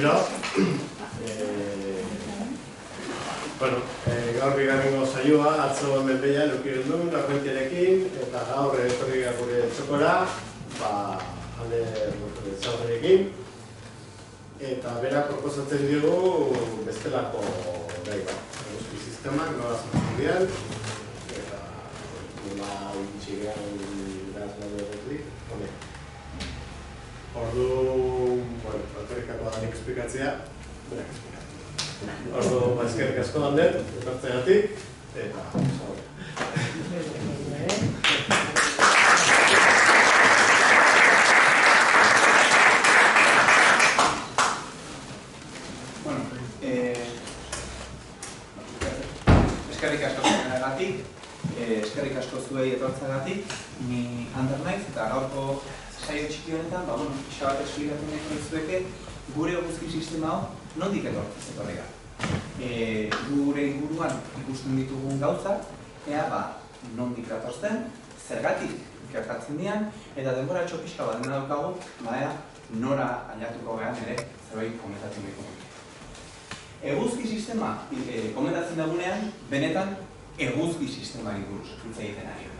berriro. Gaur bigarrengo saioa, atzo hemen behian eukiren duen, Arrentiarekin, eta gaur etorri gure txokora, alde zaurrekin. Eta berak proposatzen dugu bestelako gai bat. Eguzki sistemak nola sortzen dian, eta nola itxigean gaz nahi horretlik, honek. Ordu, bakarrikako da nik esplikatzea, berak esplikatzea. Ordu, eskerrik asko handet, ekartzeagatik, eta zaure. Eskerrik asko zuenagatik, eskerrik asko zuei etortzeagatik, ni Ander naiz eta gaurko saio txiki honetan, pixka bat esplikatu nahiko dizueke gure eguzki sistema hau nondik etorri da. Gure inguruan ikusten ditugun gauzak, ea nondik datorzen, zergatik gertatzen dian, eta denbora pixka bat dena daukagu, ea nora ailatuko gehan ere zerbait komentatzen ditugu. Eguzki sistema komentatzen dagunean, benetan eguzki sistemari buruz hitz egiten ari da.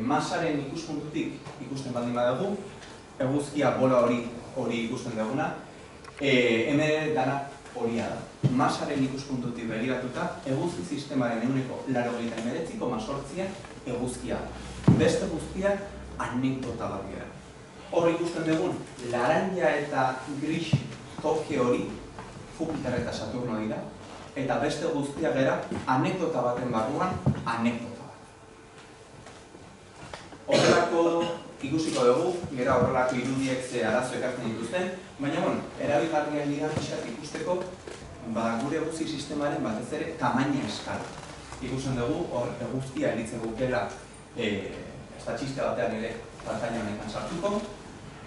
Masaren ikuspuntutik ikusten baldin badagu, eguzkia bola hori ikusten duguna, hemen dana horia da. Masaren ikuspuntutik begiratuta, eguzki sistemaren 99,8% eguzkia da. Beste guztiak anekdota bat dira. Hor ikusten dugun, laranja eta gris toke hori Jupiter eta Saturno dira, eta beste guztiak gara anekdota baten barruan anekdota bat. Horrelako ikusiko dugu, gero horrelako irudiek ze arazo ekartzen dituzten, baina erabilgarriak dira pixkat ikusteko gure eguzki sistemaren batez ere tamaina eskala. Ikusten dugu, hor eguzkia eritzen gukela ez da txiste batean ere pantalla honetan sartuko.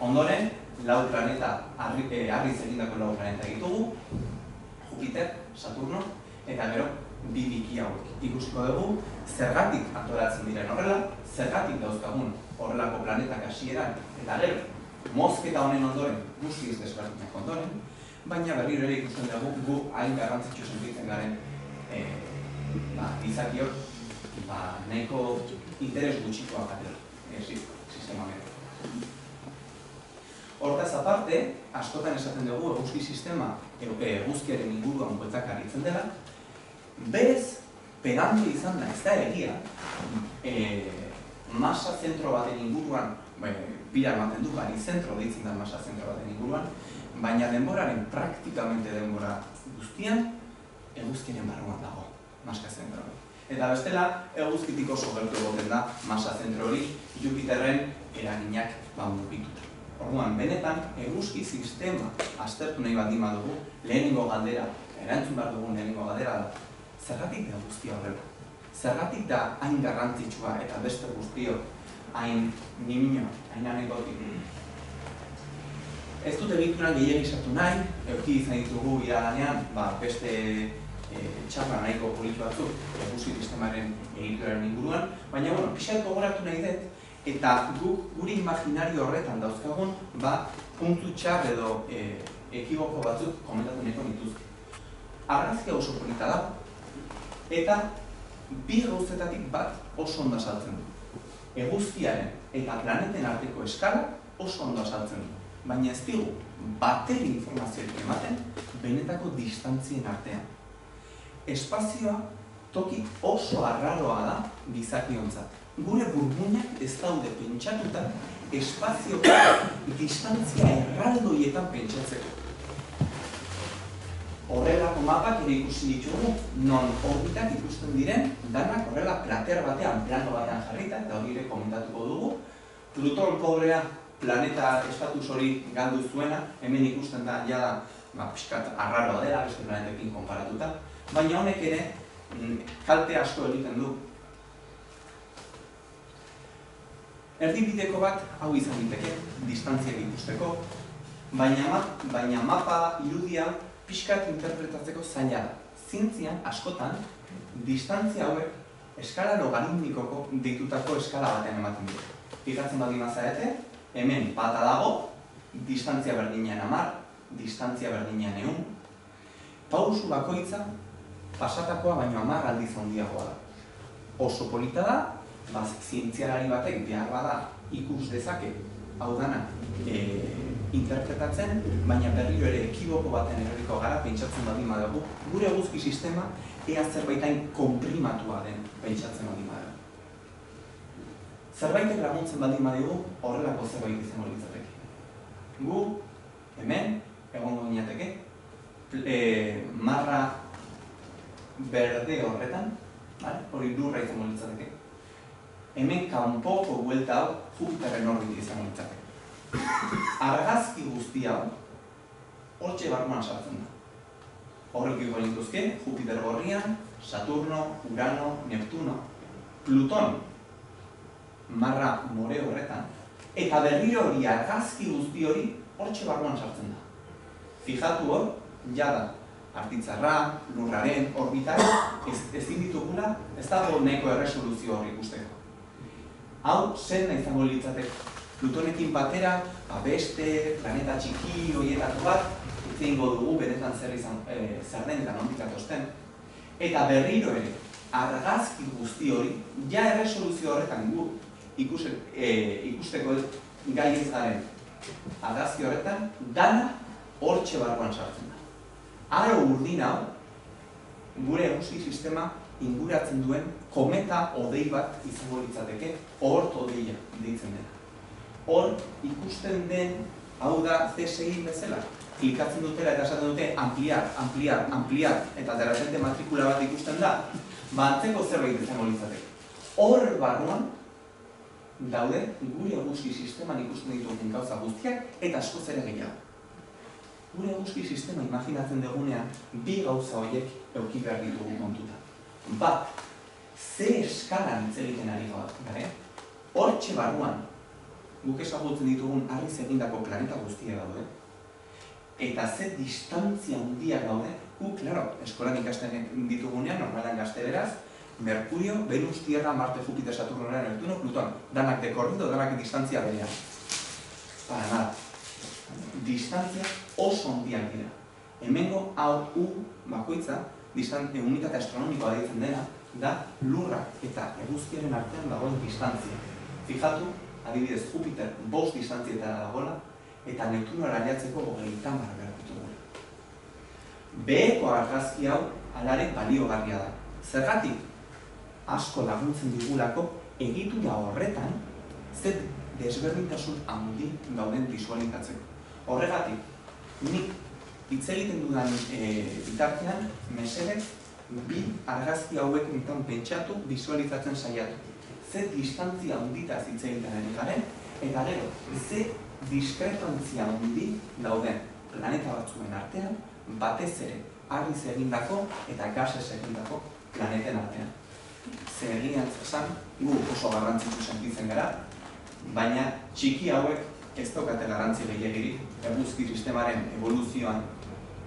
Ondoren, lau planeta, harriz egindako lau planeta ditugu, Jupiter, Saturno, eta gero bi biki hauek. Ikusiko dugu, zergatik antolatzen diren horrela, zergatik dauzkagun horrelako planetak hasieran, eta gero, mozketa honen ondoren, guztiz desberdinak ondoren, baina berriro ere ikusten dugu gu hain garrantzitsu sentitzen garen izakiok nahiko interes gutxikoa gatela sistema honetan. Hortaz aparte, askotan esaten dugu eguzki sistema eguzkiaren inguruan bueltak aritzen dela, berez, pedante izan da, ez da egia, masa zentro baten inguruan, bira ematen du, barizentro deitzen da masa zentro baten inguruan, baina denboraren, praktikamente denbora guztian, eguzkiaren barruan dago, masa zentro hori. Eta bestela, eguzkitik oso gertu egoten da masa zentro hori, Jupiterren eraginak mugituta. Orduan, benetan, eguzki sistema aztertu nahi baldin badugu, lehenengo galdera, erantzun behar dugun lehenengo galdera da, zergatik da guztia horrela? Zergatik da hain garrantzitsua eta beste guztio hain nimino, hain anekdotik? Ez dut egitura gehiagik sartu nahi, eduki izan ditugu iraganean, beste txarra nahiko politu batzuk eguzki sistemaren egituraren inguruan, baina, pixat gogoratu nahi dut, eta gure imaginario horretan dauzkagun, puntu txar edo ekiboko batzuk komentatu nahiko nituzke. Argazkia oso polita da, eta bi gauzetatik bat oso ondo azaltzen du. Eguzkiaren eta planeten arteko eskala oso ondo azaltzen du, baina ez digu bateri informazioak ematen benetako distantzien artean. Espazioa toki oso arraroa da gizakiontzat. Gure burbuinak ez daude pentsatuta espazioko distantzia erraldoietan pentsatzeko. Horrelako mapak ere ikusi ditugu, non orbitak ikusten diren, danak horrela plater batean, plano batean jarrita, eta hori ere komentatuko dugu. Pluton pobrea planeta estatus hori galdu zuena, hemen ikusten da, jada, pixkat arraroa dela, beste planetekin konparatuta, baina honek ere kalte asko egiten du. Erdibideko bat hau izan diteke, distantziak ikusteko, baina mapa irudia pixkat interpretatzeko zaila da. Zientzian, askotan, distantzia hauek eskala logaritmikoko deitutako eskala batean ematen dute. Fijatzen baldin bazarete, hemen bata dago, distantzia berdinean 10, distantzia berdinean egun, pausu bakoitza pasatakoa baino 10 aldiz handiagoa da. Oso polita da, zientzialari batek behar bada ikus dezake, hau dana, interpretatzen, baina berriro ere ekiboko baten eroriko gara pentsatzen baldin badugu, gure eguzki sistema ea zerbaitain konprimatua den pentsatzen baldin badugu. Zerbaitek laguntzen baldin badugu horrelako zerbait izango litzateke. Gu, hemen, egongo ginateke, marra berde horretan, hori lurra izango litzateke. Hemen kanpoko buelta hau Jupiterren orbita izango litzateke. Argazki guzti hau hortxe barruan sartzen da. Horrek igual dituzke, Jupiter gorrian, Saturno, Urano, Neptuno, Pluton, marra more horretan, eta berriro hori argazki guzti hori hortxe barruan sartzen da. Fijatu hor, jada, artitzarra, lurraren, orbitara, ezin ditugula, ez dago nahiko erresoluzio hori ikusteko. Hau, zen izango litzateke. Plutonekin batera, beste, planeta txiki horietako bat, itzingo dugu benetan zer den eta nondik atosten. Eta berriro ere, argazki guzti hori, ja erresoluzio horretan gu ikusteko gai ez garen argazki horretan, dana hortxe barruan sartzen da. Aro urdin hau, gure eguzki sistema inguratzen duen kometa hodei bat izango litzateke, ohort hodeia deitzen dena. Hor ikusten den, hau da CSI bezala, klikatzen dutela eta esaten dute ampliar, ampliar, ampliar, eta de repente matrikula bat ikusten da, antzeko zerbait izango litzateke. Hor barruan daude gure eguzki sisteman ikusten ditugun gauza guztiak eta askoz ere gehiago. Gure eguzki sistema imaginatzen dugunean, bi gauza horiek eduki behar ditugu kontuta. Bat, ze eskalan hitz egiten ari gara, hortxe barruan, guk ezagutzen ditugun harriz egindako planeta guztia daude, eta ze distantzia handiak daude, eskolan ikasten ditugunean, normalan gazteleraz, Merkurio, Venus, Tierra, Marte, Jupiter, Saturno, Neptuno, Pluton, danak dekorrido, danak distantzia berean. Para nada. Distantzia oso handiak dira. Hemengo hau U bakoitza, unitate astronomikoa deitzen dena, da lurra eta eguzkiaren artean dagoen distantzia. Fijatu, adibidez Jupiter 5 distantzietara dagoela, eta Neptunora aliatzeko 30 behar ditugu. Beheko argazki hau alare baliogarria da. Zergatik asko laguntzen digulako egitura horretan zer desberdintasun handi gauden bisualizatzeko. Horregatik, nik hitz egiten dudan bitartean, mesedez, bi argazki hauek nintan pentsatu, bisualizatzen saiatu. Ze distantzia handitaz hitz egiten ari garen, eta gero, ze diskrepantzia handi dauden planeta batzuen artean, batez ere harriz egindako eta gasez egindako planeten artean. Ze egian zezan, gu oso garrantzitsu sentitzen gara, baina txiki hauek ez daukate garrantzi gehiagirik eguzki sistemaren evoluzioan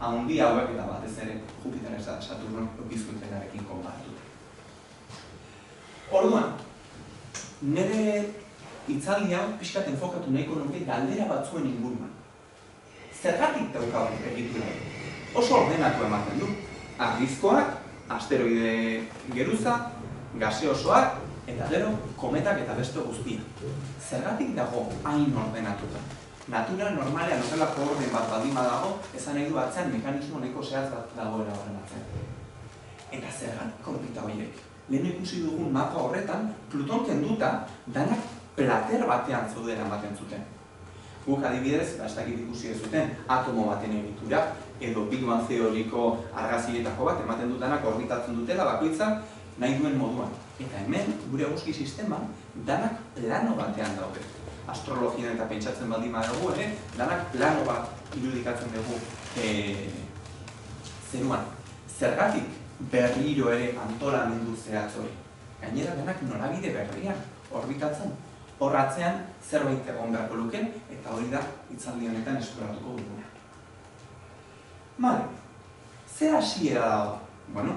handi hauek eta batez ere Jupiter eta Saturno bizkuntzenarekin konparatuta. Orduan, nire hitzaldi hau pixkat enfokatu nahiko nuke galdera batzuen inguruan. Zergatik daukagu egitura? Oso ordenatu ematen du. Argizkoak, asteroide geruza, gaseosoak, eta gero kometak eta beste guztia. Zergatik dago hain ordenatuta? Natura normalean horrelako orden bat baldin badago, esan nahi du atzean mekanismo nahiko zehaz bat dagoela horren atzean. Eta zergatik orbita horiek? Lehen ikusi dugun mapa horretan, Pluton kenduta danak plater batean zeudela ematen zuten. Guk adibidez, ez dakit ikusi ez zuten, atomo baten egitura, edo Big Bang teoriko argazietako bat ematen dutenak orbitatzen dutela bakoitza nahi duen moduan. Eta hemen, gure eguzki sistema, danak plano batean daude. Astrologian eta pentsatzen baldin badugu ere, danak plano bat irudikatzen dugu zeruan. Zergatik berriro ere antolamendu zehatz hori. Gainera denak norabide berrian orbitatzen. Horratzean zerbait egon beharko luke, eta hori da hitzaldi honetan esploratuko duguna. Bale, ze hasiera dago? Bueno,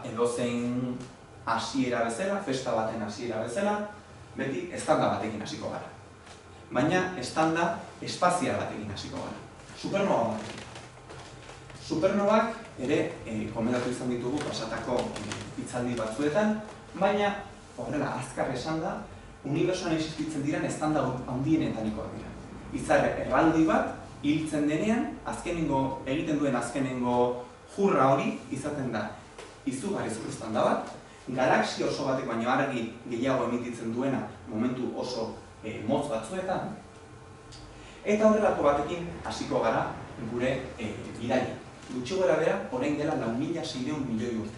edozein hasiera bezala, festa baten hasiera bezala, beti estanda batekin hasiko gara. Baina estanda espazial batekin hasiko gara. Supernova batekin. Supernovak ere komentatu izan ditugu pasatako hitzaldi batzuetan, baina horrela azkar esan da, unibertsoan existitzen diren estanda handienetanikoak dira. Izar erraldoi bat hiltzen denean, egiten duen azkenengo jurra hori izaten da izugarrizko estanda bat, galaxia oso batek baino argi gehiago emititzen duena momentu oso motz batzuetan, eta horrelako batekin hasiko gara gure bidaia. Gutxi gora bera, orain dela 4.600 milioi urte.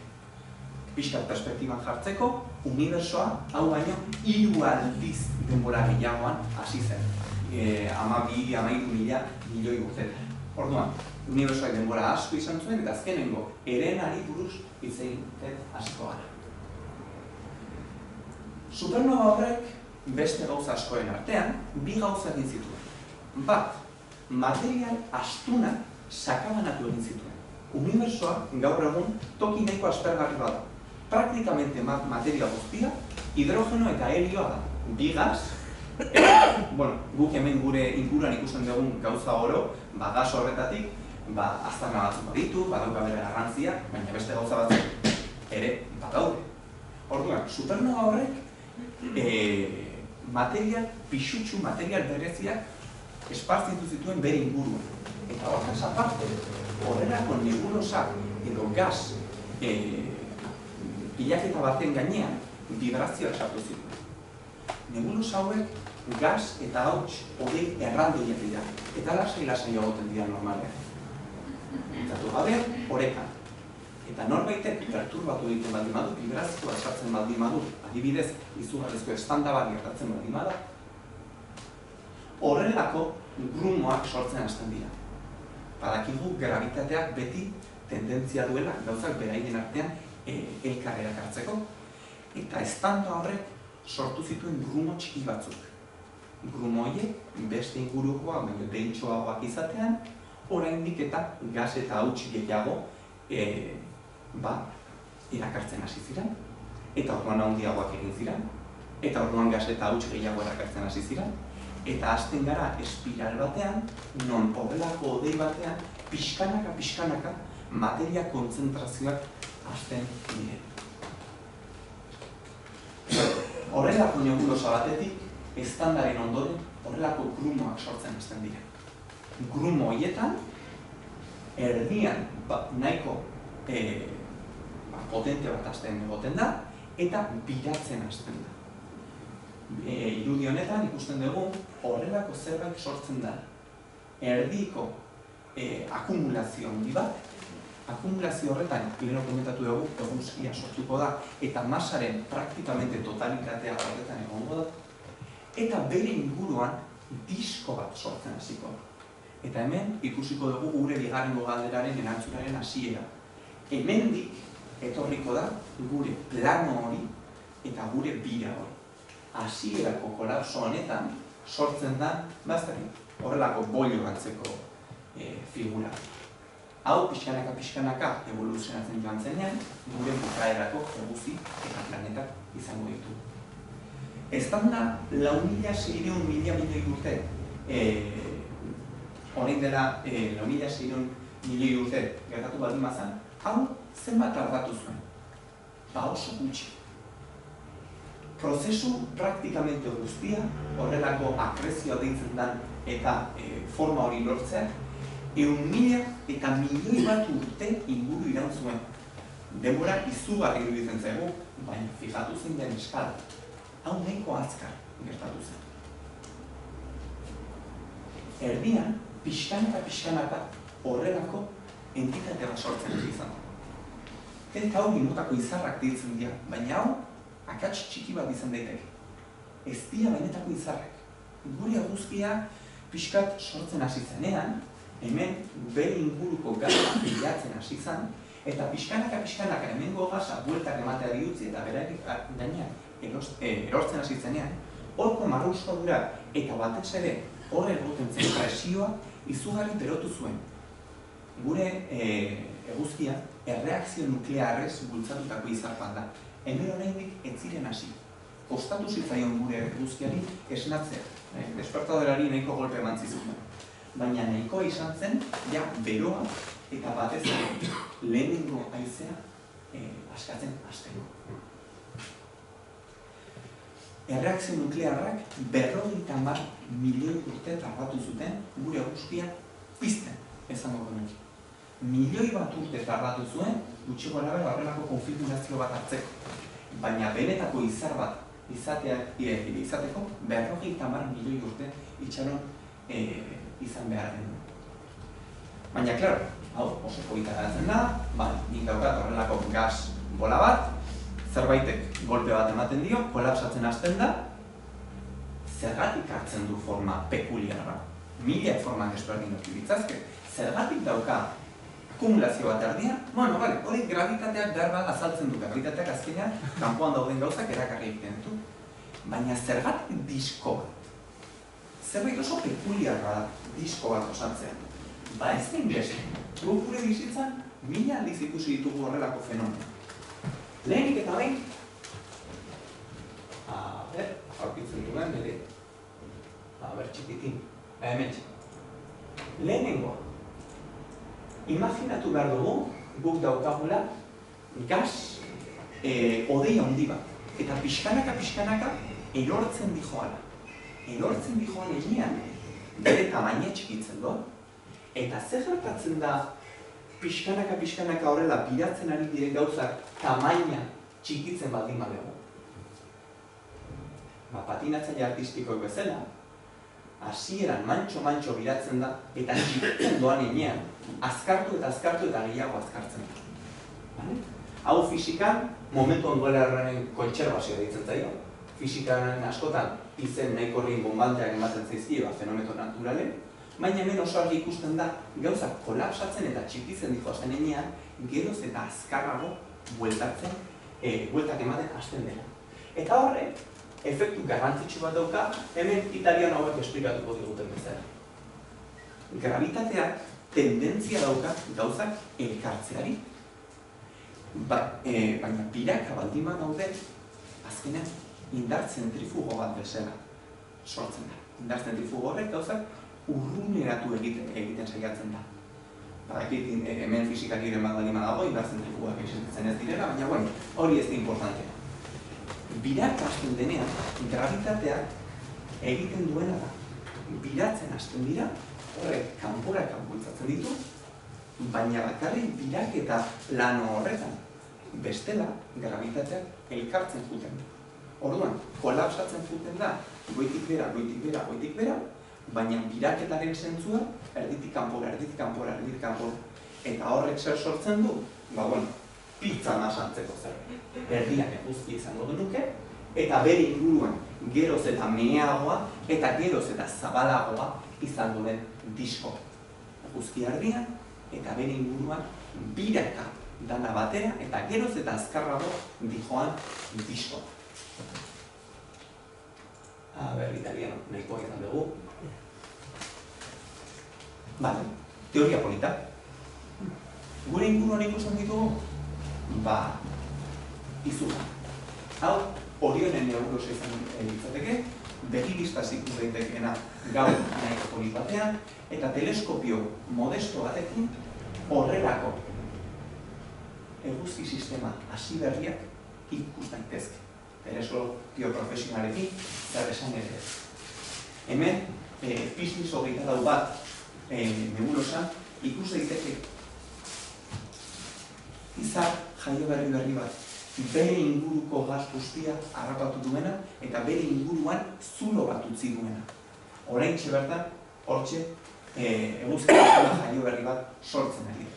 Pixkat perspektiban jartzeko, unibertsoa hau baino 3 aldiz denbora gehiagoan hasi zen. 12-13 mila milioi urtetan. Orduan, unibertsoak denbora asko izan zuen eta azkenengo herenari buruz hitz egiten hasiko gara. Supernova horrek beste gauza askoren artean, 2 gauza egin zituen. Bat, material astuna sakabanatu egin zituen. Unibertsoa gaur egun toki nahiko aspergarri bada. Praktikamente materia guztia, hidrogeno eta helioa da. 2 gas, guk hemen gure inguruan ikusten dugun gauza oro, gas horretatik, aztarna batzuk baditu, badauka bere garrantzia, baina beste gauza batzuk ere badaude. Orduan, supernova horrek material pisutsu, material bereziak esparzitu zituen bere inguruan. Eta horretaz aparte, horrelako nebulosak edo gas pilaketa baten gainean vibrazioak sartu zituen. Nebulosa hauek gas eta hauts hodei erraldoiak dira, eta lasai egoten dira normalean. Zatu gabe, orekan. Eta norbaitek perturbatu egiten baldin badu, vibrazioa sartzen baldin badu, adibidez, izugarrizko estanda bat gertatzen baldin bada, horrelako grumoak sortzen hasten dira. Badakigu gravitateak beti tendentzia duela gauzak beraien artean elkarrerak hartzeko, eta estanda horrek sortu zituen grumo txiki batzuk. Grumo horiek beste ingurukoa, baina dentsoagoak izatean, oraindik eta gas eta hauts gehiago erakartzen hasi ziren, eta orduan handiagoak egin ziren, eta orduan gas eta hauts gehiago erakartzen hasi ziren, eta hasten gara espiral batean, non horrelako hodei batean, pixkanaka materia kontzentrazioak hasten diren. Horrelako nebulosa batetik, estandaren ondoren, horrelako grumoak sortzen hasten dira. Grumo horietan, erdian nahiko potente bat hasten egoten da, eta biratzen hasten da. Irudi honetan ikusten dugu horrelako zerbait sortzen da. Erdiko akumulazio handi bat, akumulazio horretan, leheno komentatu dugu, eguzkia sortuko da, eta masaren praktikamente totalitatea horretan egongo da, eta bere inguruan disko bat sortzen hasiko da. Eta hemen ikusiko dugu gure bigarrengo galderaren erantzunaren hasiera. Hemendik etorriko da gure plano hori eta gure bira hori. Hasierako kolapso honetan sortzen da horrelako boilo antzeko figura. Hau pixkanaka evoluzionatzen joan zenean, gure bukaerako eguzki eta planetak izango ditu. Estanda 4.600 milioi urte, orain dela 4.600 milioi urte gertatu baldin bazan, hau zenbat tardatu zuen? Oso gutxi. Prozesu praktikamente guztia, horrelako akrezioa deitzen den eta forma hori lortzeak, 1.000 eta milioi bat urte inguru iraun zuen. Denbora izugarri iruditzen zaigu, baina fijatu zen den eskala. Hau nahiko azkar gertatu zen. Erdian, pixkanaka horrelako entitate bat sortzen izan. Eta hau minutako izarrak deitzen dira, baina hau akats txiki bat izan daiteke. Ez dira benetako izarrak. Gure eguzkia pixkat sortzen hasi zenean, hemen bere inguruko gaza bilatzen hasi zen, eta pixkanaka hemengo gaza bueltak ematea utzi eta berarik gainean erortzen hasi zenean, horko marruskadura eta batez ere horre egoten zen presioa izugarri berotu zuen. Gure eguzkia erreakzio nuklearrez bultzatutako izar bat da. Hemen oraindik ez ziren hasi. Kostatu zitzaion gure eguzkiari esnatzea. Despertadorari nahiko golpe eman zizuten. baina nahikoa izan zen, ja, beroa eta batez lehenengo haizea askatzen hasteko. Erreakzio nuklearrak 50 milioi urte tardatu zuten gure eguzkia pizten, esango genuke. Milioi bat urte tardatu zuen, gutxi gorabehera horrelako konfigurazio bat hartzeko. Baina benetako izar bat izateko 50 milioi urte itxaron izan behar den. Baina, klaro, hau oso polita garatzen da, nik daukat horrelako gas bola bat, zerbaitek golpe bat ematen dio, kolapsatzen hasten da, zergatik hartzen du forma pekuliarra. Mila formak ezberdin ditzazke, zergatik dauka akumulazio bat erdia, hori gravitateak behar azaltzen du, gravitateak azkenean kanpoan dauden gauzak erakarri egiten du. Baina zergatik disko bat? Zerbait oso pekuliarra da disko bat osatzen. Ez da inbeste, gure bizitzan mila aldiz ikusi ditugu horrelako fenomeno. Lehenik eta behin, aurkitzen duen, txikitin, hemen txik. Lehenengoa, imaginatu behar dugu, guk daukagula, gas hodei handi bat. Eta pixkanaka erortzen dijoala. Erortzen dijoan egian, bere tamaina txikitzen doa. Eta zer gertatzen da pixkanaka horrela biratzen ari diren gauzak tamaina txikitzen baldin badego. Patinatzaile artistikoek bezala, hasieran mantxo biratzen da eta txikitzen doan enean, azkartu eta gehiago azkartzen da. Hau fisikan, momentu onduelarren kontserbazioa ditzen zaio. Fisikan askotan, izen nahiko horrein bombanteak ematen zaizkio fenomeno naturalen, baina hemen oso argi ikusten da, gauzak kolapsatzen eta txikitzen dijoazten enean, geroz eta azkarrago bueltak ematen hasten dela. Eta horre, efektu garrantzitsu bat dauka, hemen italiano hauek esplikatuko diguten bezala. Gravitateak tendentzia dauka gauzak elkartzeari, baina biraka baldin bat daude, azkenean indar zentrifugo bat bezala sortzen da. Indar zentrifugo horrek gauzak urruneratu egiten saiatzen da. Hemen fizikariren bat baldin badago, indar zentrifugoak existitzen ez direla, baina hori ez da importantea. Birak hasten denean, gravitateak egiten duena da. Biratzen hasten dira, horrek kanporak bultzatzen ditu, baina bakarrik birak eta lano horretan. Bestela, gravitateak elkartzen zuten. Orduan, kolapsatzen zuten da, goitik bera, baina biraketaren zentzua erditik kanpora. Eta horrek zer sortzen du? Pizza nasantzeko zer. Erdian eguzki izango genuke, eta bere inguruan geroz eta meheagoa eta geroz eta zabalagoa izango den disko. Eguzki erdian eta bere inguruan biraka dana batera eta geroz eta azkarrago dijoan disko. Italiano, nahikoa izan dugu. Teoria polita. Gure inguruan ikusten ditugu? Izuna. Hau, Orionen nebulosa izan ditzateke, begibistaz ikus daitekeena gaur nahiko polit batean, eta teleskopio modesto batekin horrelako eguzki sistema hasi berriak ikus daitezke. Teleskopio profesionalekin zer esan ere ez. Hemen, Piscis 24 bat nebulosa ikus daiteke izar jaio berri bat, bere inguruko gas guztia harrapatu duena eta bere inguruan zulo bat utzi duena. Oraintxe bertan, hortxe, eguzki jaio berri bat sortzen ari da.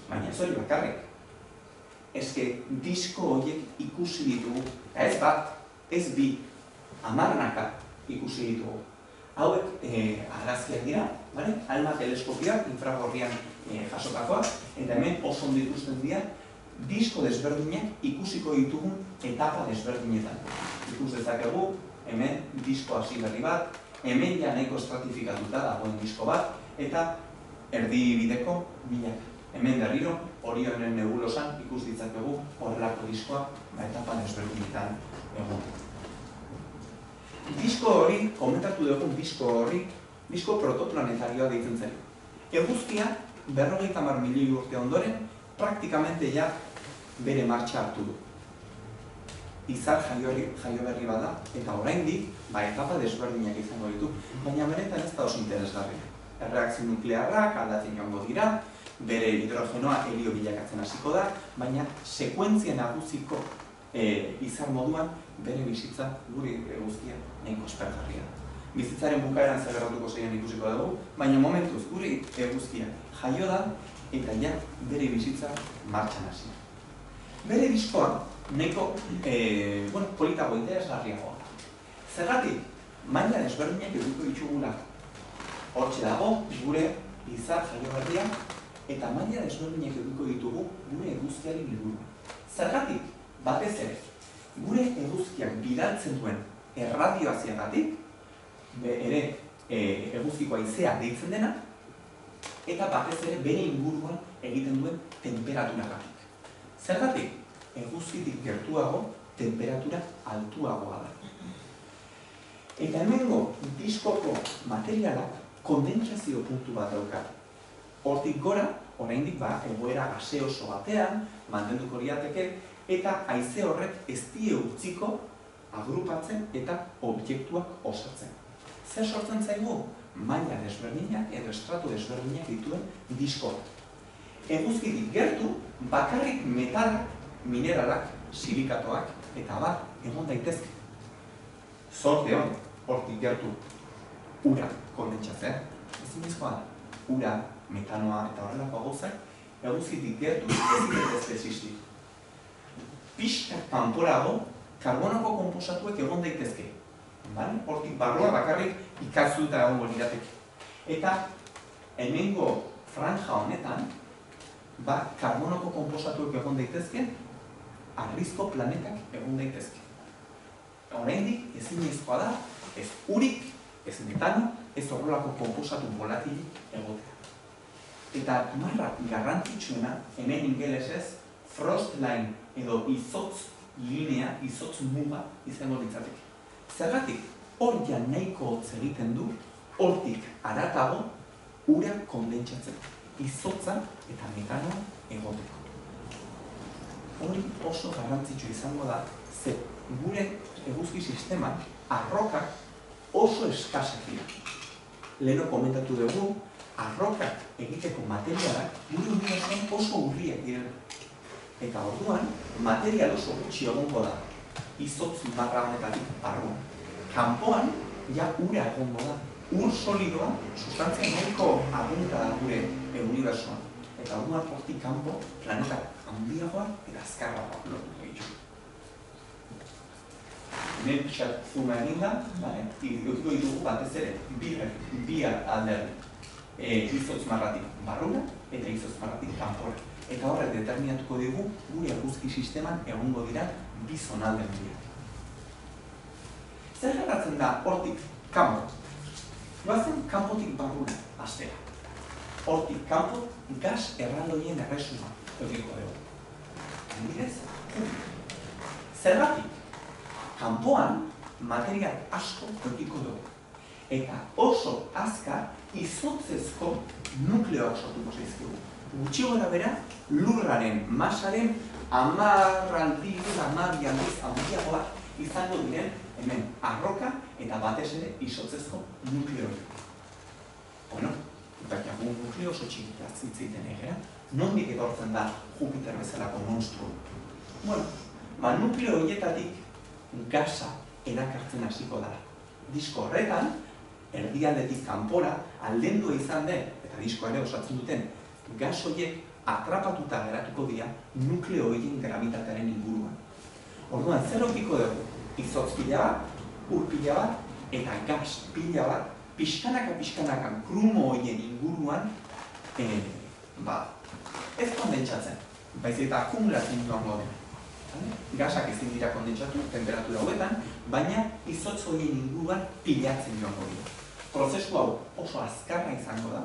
Baina ez hori bakarrik. Eske disko horiek ikusi ditugu, ez bat, ez bi, 10 ikusi ditugu. Hauek argazkiak dira, ALMA teleskopioak infragorrian jasotakoak, eta hemen oso ondo ikusten dira disko desberdinak ikusiko ditugun etapa desberdinetan. Ikus dezakegu, hemen disko hasi berri bat, hemen ja nahiko estratifikatuta dagoen disko bat, eta erdibideko milaka. Hemen berriro, Orionen nebulosan ikus ditzakegu horrelako diskoa etapa desberdinetan egon. Disko hori, komentatu dugun disko hori, disko protoplanetarioa deitzen zen. Eguzkia 50 milioi urte ondoren, praktikamente ja bere martxa hartu du. Izar jaio berri bada, eta oraindik etapa desberdinak izango ditu, baina benetan ez da oso interesgarria. Erreakzio nuklearrak aldatzen joango dira, bere hidrogenoa helio bilakatzen hasiko da, baina sekuentzia nagusiko izar moduan bere bizitza gure eguzkia nahiko aspergarria. Bizitzaren bukaeran zer gertatuko zaien ikusiko dugu, baina momentuz gure eguzkia jaio da eta ja bere bizitza martxan hasi. Bere diskoa nahiko politago interesgarriagoa. Zergatik, maila desberdinak edukiko ditugula. Hortxe dago gure izar jaio berria eta maila desberdinak edukiko ditugu gure eguzkiaren ingurua. Zergatik, batez ere, gure eguzkiak bidaltzen duen erradioaziagatik, ere eguzkiko haizea deitzen dena, eta batez ere bere inguruan egiten duen temperaturagatik. Zergatik, eguzkitik gertuago temperatura altuagoa da. Eta hemengo diskoko materialak kondentsazio puntu bat dauka. Hortik gora, oraindik egoera gaseoso batean mantenduko lirateke, eta haize horrek ez die utziko agrupatzen eta objektuak osatzen. Zer sortzen zaigu? Maila desberdinak edo estratu desberdinak dituen diskoak. Eguzkitik gertu, bakarrik metalak, mineralak, silikatoak eta bat egon daitezke. Zorte hon, hortik gertu ura kondentsatzea. Ezinezkoa da, ura, metanoa eta horrelako gauzak, eguzkitik gertu ez existi. Pixka kanporago, karbonoko konposatuek egon daitezke. Hortik barrua bakarrik ikatzuta egongo lirateke. Eta hemengo franja honetan, karbonoko konposatuek egon daitezke, arrizko planetak egon daitezke. Oraindik ezinezkoa da, ez urik, ez metano, ez horrelako konposatu volatilik egotea. Eta marra garrantzitsuena, hemen ingelesez, frost line edo izotz linea, izotz muga izango litzateke. Zergatik, hor ja nahiko hotz egiten du, hortik haratago ura kondentsatzen, izotza eta metanoa egoteko. Hori oso garrantzitsu izango da, ze gure eguzki sisteman arrokak oso eskasak dira. Leheno komentatu dugu, arrokak egiteko materialak gure unibertsuan oso urriak direla. Eta orduan, material oso gutxi egongo da, izotz marra honetatik barruan. Kanpoan, ja ura egongo da. Ur solidoa, sustantzia nahiko abunta da gure unibertsuan. Eta orduan, hortik kanpo, planetak handiagoa eta azkarragoa lortuko ditu. Hemen pixat zuma eginda, edukiko ditugu batez ere, bi alderdi. Izotz marratik barrura eta izotz marratik kanpora. Eta horrek determinatuko dugu gure eguzki sisteman egongo dira bi zonalde handiak. Zer gertatzen da hortik kanpo? Goazen kanpotik barrura hastera. Hortik kanpo gas erraldoien erresuma edukiko dugu. Adibidez, zergatik? Kanpoan material asko edukiko dugu. Eta oso azkar izotzezko nukleoak sortuko zaizkigu. Gutxi gora bera, lurraren masaren 10 aldiz, 12 aldiz handiagoak izango diren hemen arroka eta batez ere izotzezko nukleoak. Bueno, bakagun nukleo oso txikiak zitzeiten egera, nondik etortzen da Jupiter bezalako monstru. Bueno, nukleo horietatik gasa erakartzen hasiko da. Disko horretan, erdialdetik kanpora, aldendua izan den, eta disko ere osatzen duten, gas horiek atrapatuta geratuko dira nukleo horien gravitatearen inguruan. Orduan, zer okiko dugu? Izotz pila bat, ur pila bat, eta gas pila bat, pixkanaka krumo horien inguruan, ez kondentsatzen, baizik eta akumulatzen joango den. Gasak ezin dira kondentsatu, temperatura hauetan, baina izotz horien inguruan pilatzen joango dira. Prozesu hau oso azkarra izango da,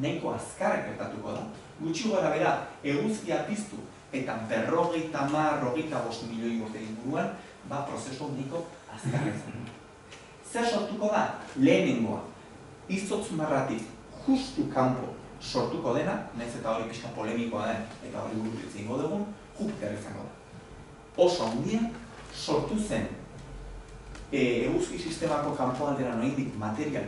nahiko azkarra gertatuko da, gutxi gora bera eguzkia piztu eta 50–55 milioi urte inguruan, prozesu nahiko azkarra izango da. Zer sortuko da? Lehenengoa, izotz marratik justu kanpo sortuko dena, nahiz eta hori pixka polemikoa den, eta hori buruz ingo dugun, Jupiter izango da. Oso handia sortu zen eguzki sistemako kanpoaldera noindik material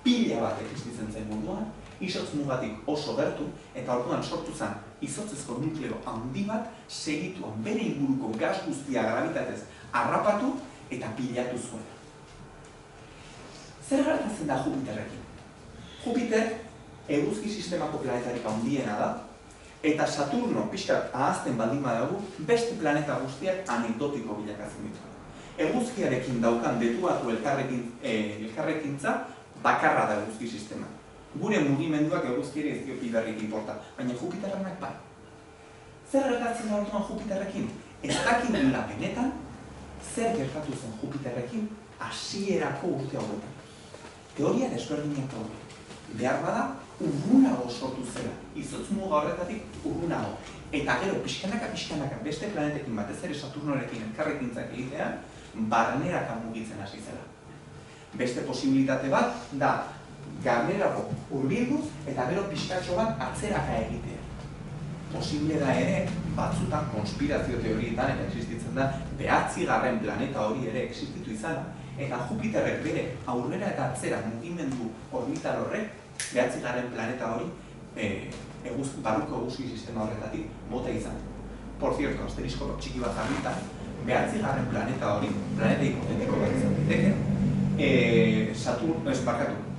pila bat existitzen zen munduan, izotz mugatik oso gertu, eta orduan sortu zen izotzezko nukleo handi bat segituan bere inguruko gas guztia gravitatez harrapatu eta pilatu zuen. Zer gertatzen da Jupiterrekin? Jupiter eguzki sistemako planetarik handiena da, eta Saturno pixkat ahazten baldin badago, beste planeta guztiak anekdotiko bilakatzen ditu. Eguzkiarekin daukan detuatu elkarrekintza bakarra da eguzki sistema. Gure mugimenduak eguzkiari ez dio piberrik inporta, baina Jupiterrenak bai. Zer gertatzen da orduan Jupiterrekin? Ez dakigula benetan zer gertatu zen Jupiterrekin hasierako urte hauetan. Teoria desberdinak daude. Behar bada, urrunago sortu zela, izotz muga horretatik urrunago. Eta gero, pixkanaka beste planetekin batez ere Saturnorekin elkarrekintzak egitean, barneraka mugitzen hasi zela. Beste posibilitate bat da garnerako hurbilduz eta gero pixkatxo bat atzeraka egitea. Posible da ere, batzutan konspirazio teorietan eta existitzen da, 9. planeta hori ere existitu izana. Eta Jupiterrek bere aurrera eta atzera mugimendu orbital horrek 9. planeta hori barruko eguzki sistema horretatik bota izan. Por cierto, asterisko txiki bat jarrita, 9. planeta hori, planeta hipotetiko bat izan daiteke,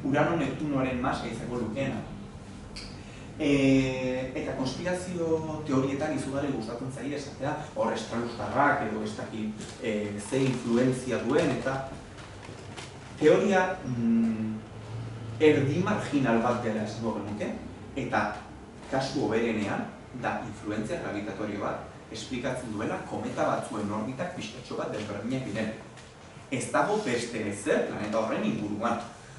Urano Neptunoaren masa izango lukeena. Eta konspirazio teorietan izugarri gustatzen zaie esatea, hor estralustarrak edo ez dakit ze influenzia duen, eta teoria erdi marginal bat dela esango genuke, eta kasu hoberenean da influenzia gravitatorio bat esplikatzen duela kometa batzuen orbitak pixkatxo bat desberdinak diren. Ez dago beste ezer planeta horren inguruan.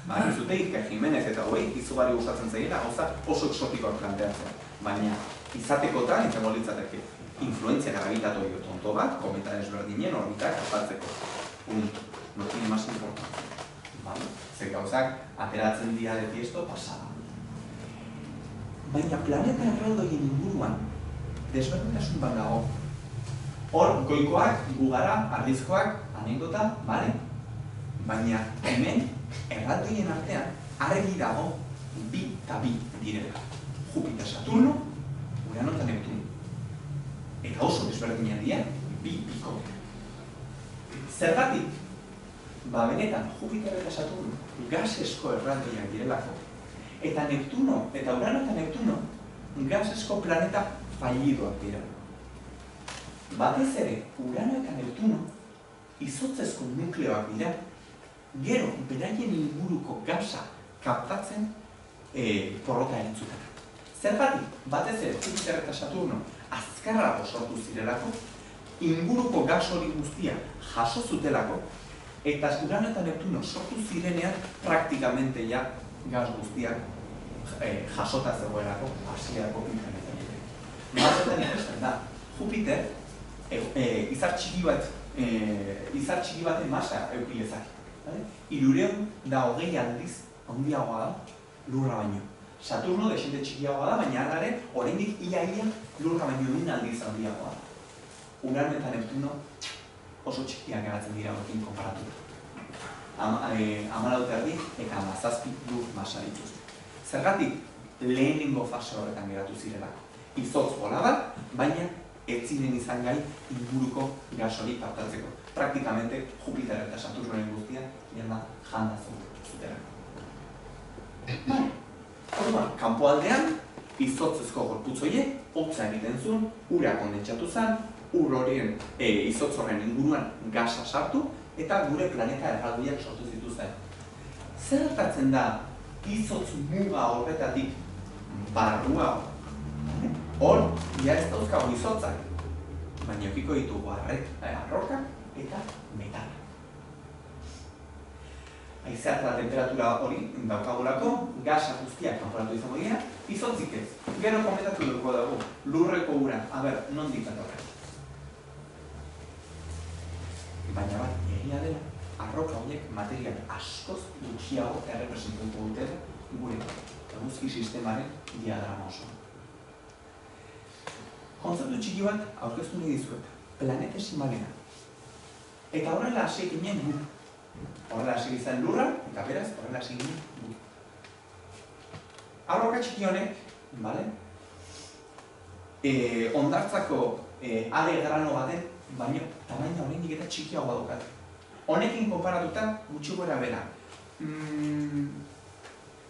Ez dute Iker Jimenez eta hori izugarri gustatzen zaiela gauza oso exotikoak planteatzen. Baina izatekotan izango litzateke influenzia gravitatorio tonto bat kometa desberdinen orbitak azaltzeko. No tiene más importancia. Zer gauzak ateratzen dira de tiesto pasada. Baina planeta erraldoien inguruan desberdintasun bat dago. Hor, goikoak, gugara, argizkoak, anekdota, bale? Baina hemen erraldoien artean argi dago bi eta bi direla. Jupiter, Saturno, Urano eta Neptuno. Eta oso desberdinak dira bi bikote. Zergatik? Benetan, Jupiter eta Saturno gasesko erraldoiak direlako. Eta Neptuno, eta Urano eta Neptuno gasesko planeta fallidoak dira. Batez ere, Urano eta Neptuno izotzezko nukleoak dira. Gero, beraien inguruko gasa kaptatzen porrota erantzutena. Zergatik, batez ere, Jupiter eta Saturno azkarrago sortu zirelako, inguruko gas hori guztia jaso zutelako, eta Urano eta Neptuno sortu zirenean praktikamente ja gas guztiak jasota zegoelako hasierako planetan. Batetan ikusten da, Jupiter izar txiki baten masa eduki lezake. 320 aldiz handiagoa da Lurra baino. Saturno desente txikiagoa da, baina ere oraindik ia Lurra baino 1 aldiz handiagoa da. Urano eta Neptuno oso txikiak geratzen dira horrekin konparatuta. 14 eta 17 lur masa dituzte. Zergatik lehenengo fase horretan geratu zirelako. Izotz bola bat, baina ez ziren izan gai inguruko gas hori kaptatzeko. Praktikamente Jupiter eta Saturnoren guztia janda janda zutelako. Orduan, kanpoaldean izotzezko gorputz horiek hotza egiten zuen, ura kondentsatu zen, ur horien izotz horren inguruan gasa sartu eta gure planeta erraldoiak sortu zituzten. Zer gertatzen da izotz muga horretatik barruago? Hor, ja ez dauzkago izotzak, baina edukiko ditugu arroka eta metala. Haizea eta temperatura hori daukagulako, gasa guztiak kanporatu izango dira, izotzik ez. Gero komentatu dugu dago, lurreko ura, nondik datorra. Baina egia dela, arroka horiek material askoz gutxiago errepresentatuko dutela gure eguzki sistemaren diagrama osoan. Kontzeptu txiki bat aurkeztu nahi dizuet, planetesimalena. Eta horrela hasi ginen gu. Horrela hasi izan lurra, eta beraz, horrela hasi ginen gu. Arroka txiki honek, hondartzako are grano baten, baina tamaina oraindik eta txikiagoa daukat. Honekin konparatuta gutxi gora bera.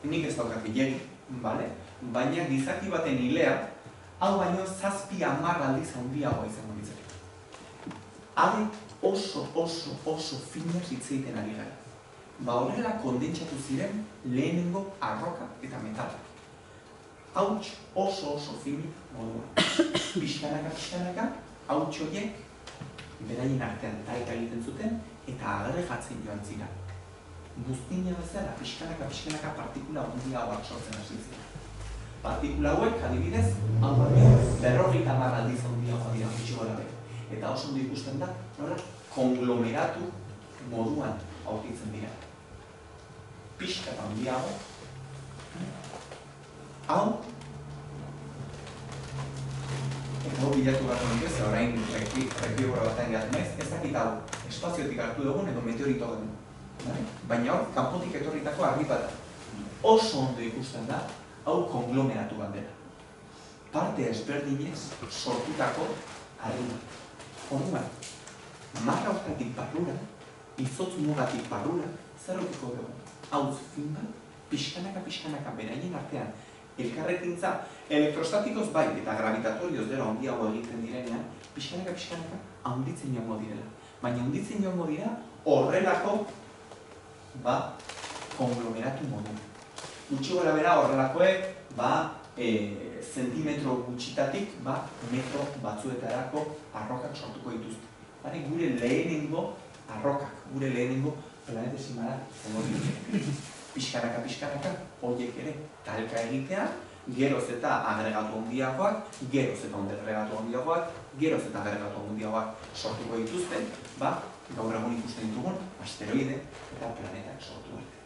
Nik ez daukat gehiegi, baina gizaki baten hilea, hau baino 7-10 aldiz handiagoa izango ditzake. Are oso finaz hitz egiten ari gara. Horrela kondentsatu ziren lehenengo arroka eta metalak. Hauts oso finik moduan. Pixkanaka, hauts horiek beraien artean talka egiten zuten eta agregatzen joan ziren. Buztina bezala, pixkanaka partikula handiagoak sortzen hasi ziren. Partikula hauek, adibidez, hau baino 50 aldiz handiagoa dira gutxi gorabehera. Eta oso ondo ikusten da, nola konglomeratu moduan aurkitzen dira. Pixka eta handiago, hau, eta hau bilatu gara nuke, ze orain rekiobora batean gehatzen naiz, ez dakit hau espaziotik hartu dugun edo meteorito dugun. Baina hor, kanpotik etorritako argi bat da. Oso ondo ikusten da, hau konglomeratu bat dela. Parte ezberdinez sortutako argi bat. Orduan, marra hortatik barrura, izotz mugatik barrura, zer aurkiko dugu? Hauz fin bat, pixkanaka beraien artean, elkarrekintza elektrostatikoz bai eta gravitatorioz dela handiago egiten direnean, pixkanaka handitzen joango direla. Baina handitzen joango dira horrelako konglomeratu modu. Gutxi gora bera horrelakoek zentimetro gutxitatik metro batzuetarako arrokak sortuko dituzte. Gure lehenengo arrokak, gure lehenengo planetesimala zengo dituzte. Pixkanaka, horiek ere talka egitea, geroz eta agregatu handiagoak, geroz eta agregatu handiagoak sortuko dituzten, gaur egun ikusten ditugun asteroide eta planetak sortu arte.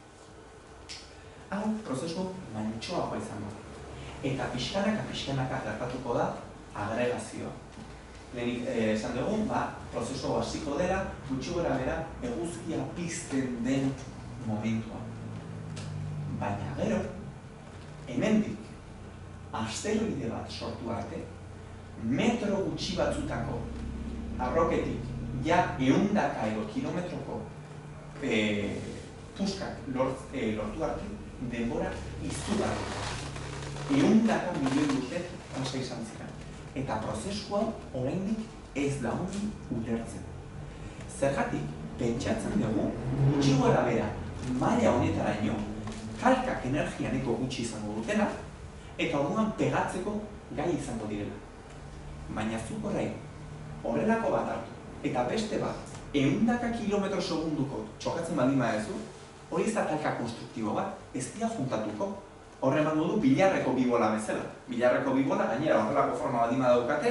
Hau, prozesu mantsoagoa izango da. Eta pixkanaka gertatuko da agregazioa. Lehenik esan dugu, prozesu hasiko dela, gutxi gora bera eguzkia pizten den momentua. Baina gero, hemendik asteroide bat sortu arte, metro gutxi batzutako arroketik ja 100 edo kilometroko puskak lortu arte, denbora izugarri. 100 milioi urte pasa izan ziren. Eta prozesua oraindik ez da ondo ulertzen. Zergatik, pentsatzen dugu, gutxi gora bera, maila honetaraino, kalkak energia nahiko gutxi izango dutela, eta orduan pegatzeko gai izango direla. Baina zuk orain, horrelako bat hartu, eta beste bat, 100 kilometro segunduko txokatzen baldin badezu, hori ez da talka konstruktibo bat, ez dira juntatuko. Horre emango du bilarreko bibola bezala. Bilarreko bibola, gainera horrelako forma baldin badaukate,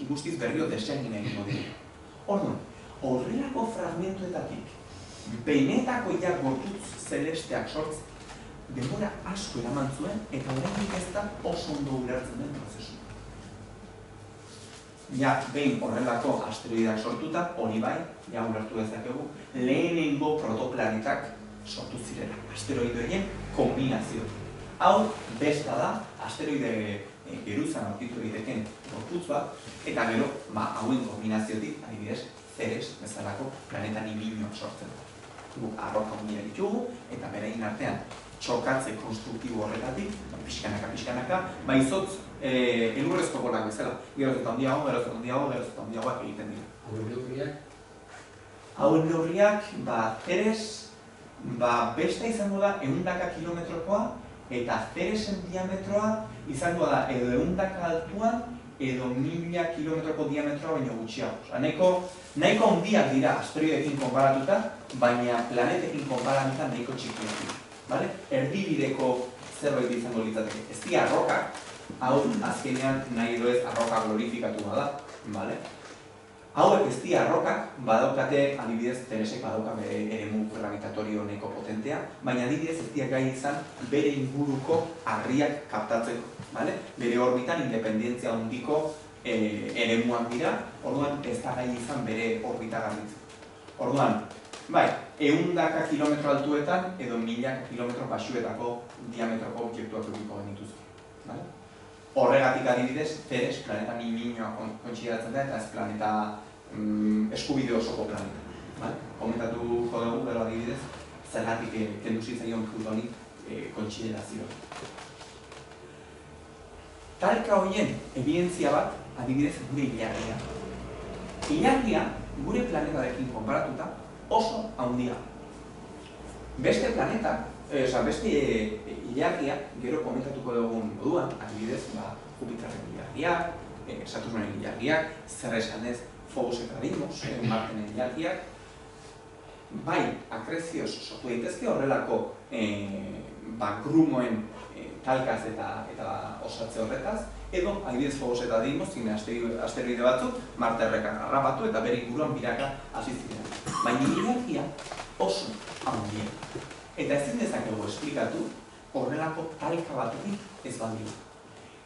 guztiz berrio desegin egingo dira. Orduan, horrelako fragmentuetatik, benetako gorputz zelesteak sortzen, denbora asko eraman zuen, eta oraindik ez da oso ondo ulertzen den prozesu. Ja, behin horrelako asteroideak sortuta, hori bai, ja ulertu dezakegu, lehenengo protoplanetak sortu zirela, asteroidoien kombinazio. Hau, besta da, asteroide geruzan aurkitu egiteken gorputz bat, eta gero, hauen kombinaziotik, adibidez, Ceres bezalako planeta niminoak sortzen. Guk arroka handia ditugu, eta beraien artean txokatze konstruktibo horretatik, pixkanaka, izotz elurrezko bolak bezala, geroz eta handiagoak egiten dira. Hauen neurriak? Hauen neurriak, Ceres, besta izango da 100 kilometrokoa, eta Ceresen diametroa izango da edo 100 altuan, edo 1000 kilometroko diametroa baino gutxiago. Nahiko handiak dira asteroideekin konparatuta, baina planetekin konparatuta nahiko txikiak dira. Erdibideko zerbait izango litzateke. Ez dira arrokak, hau azkenean nahi edo ez arroka glorifikatu bada. Hauek ez dira arrokak, badaukate, adibidez, Teresek badauka bere eremu gravitatorio neko potentea, baina adibidez ez dira gai izan bere inguruko harriak kaptatzeko, bere orbitan independentzia handiko eremuak dira, orduan ez da gai izan bere orbita garbitzeko. Orduan, bai, 100 kilometro altuetan edo 1000 kilometro baxuetako diametroko objektuak edukiko genituzke. Horregatik adibidez, Teres planeta niminoa kontsideratzen da eta ez planeta eskubide osoko planeta. Komentatuko dugu, bero adibidez, zergatik kendu zitzaion Plutonik kontsiderazioa. Talka horien ebidentzia bat, adibidez, gure ilargia. Ilargia, gure planetarekin konparatuta, oso handia. Beste planetak, beste ilargiak, gero komentatuko dugun moduan, adibidez, Jupiterren ilargiak, Saturnoren ilargiak, zer esanez Phobos eta Deimos, Martenen ilargiak, bai, akrezioz sortu daitezke horrelako grumoen talkaz eta osatze horretaz, edo, adibidez, Phobos eta Deimos, zine asteroide batzuk, Marterrekan harrapatu eta bere inguruan biraka hasi ziren. Baina ilargia oso handia. Eta ezin dezakegu esplikatu horrelako talka batekin ez badio.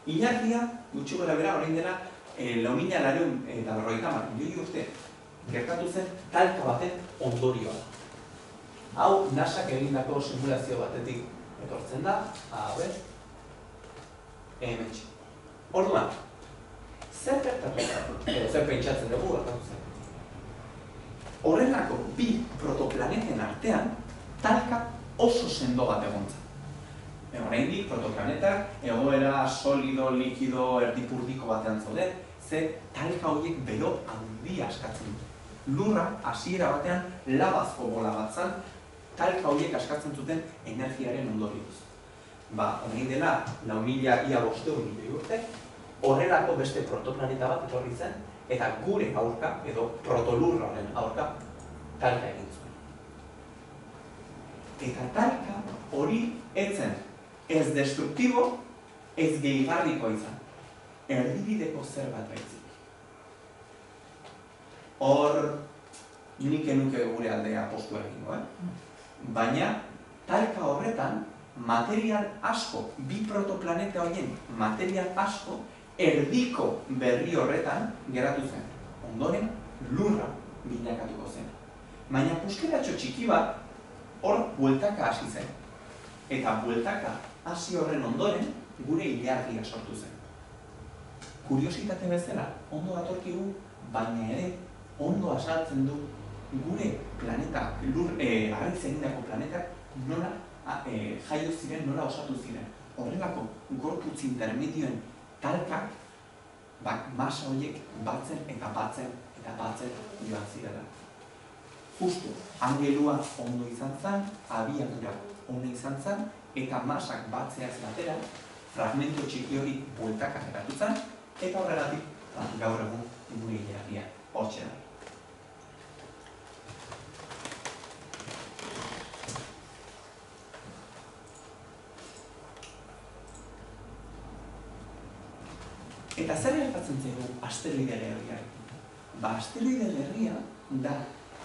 Ilargia, gutxi gora bera, orain dela, 450 milioi urte gertatu zen talka baten ondorioa da. Hau, NASAk egindako simulazio batetik etortzen da, hementxe. Orduan, zer gertatu edo zer pentsatzen dugu gertatu zen. Horrelako bi protoplaneten artean talka oso sendo bat egontza. Oraindik protoplanetak egoera solido, likido, erdipurdiko batean zauden, ze talka horiek bero handia askatzen dute. Lurra, hasiera batean, labazko bola bat zan, talka horiek askatzen zuten energiaren ondorioz. Orain dela, 4.500 milioi urte, horrelako beste protoplaneta bat etorri zen, eta gure aurka, edo protolurraren aurka, talka egin zuen. Eta talka hori etzen ez destruktibo, ez gehigarriko izan. Erdibideko zer bat baizik. Hor, nik enuke gure aldea postu egingo, Baina, talka horretan, material asko, bi protoplaneta horien material asko, erdiko berri horretan geratu zen. Ondoren, lurra bilakatuko zen. Baina puskeratxo txiki bat, hor bueltaka hasi zen. Eta bueltaka hasi horren ondoren, gure ilargia sortu zen. Kuriositate bezala, ondo datorkigu, baina ere, ondo azaltzen du gure planeta, harriz egindako planetak, nola jaio ziren, nola osatu ziren. Horrelako gorputz intermedioen talkak, masa horiek batzen eta batzen joan zirela. Justu, angelua ondo izan zen, abiadura ondo izan zen, eta masak batzeaz batera, fragmento txiki hori bueltaka geratu zen, eta horregatik gaur egun gure ilargia hortxe da. Eta zer gertatzen zaigu asteroide lerriarekin? Asteroide lerria da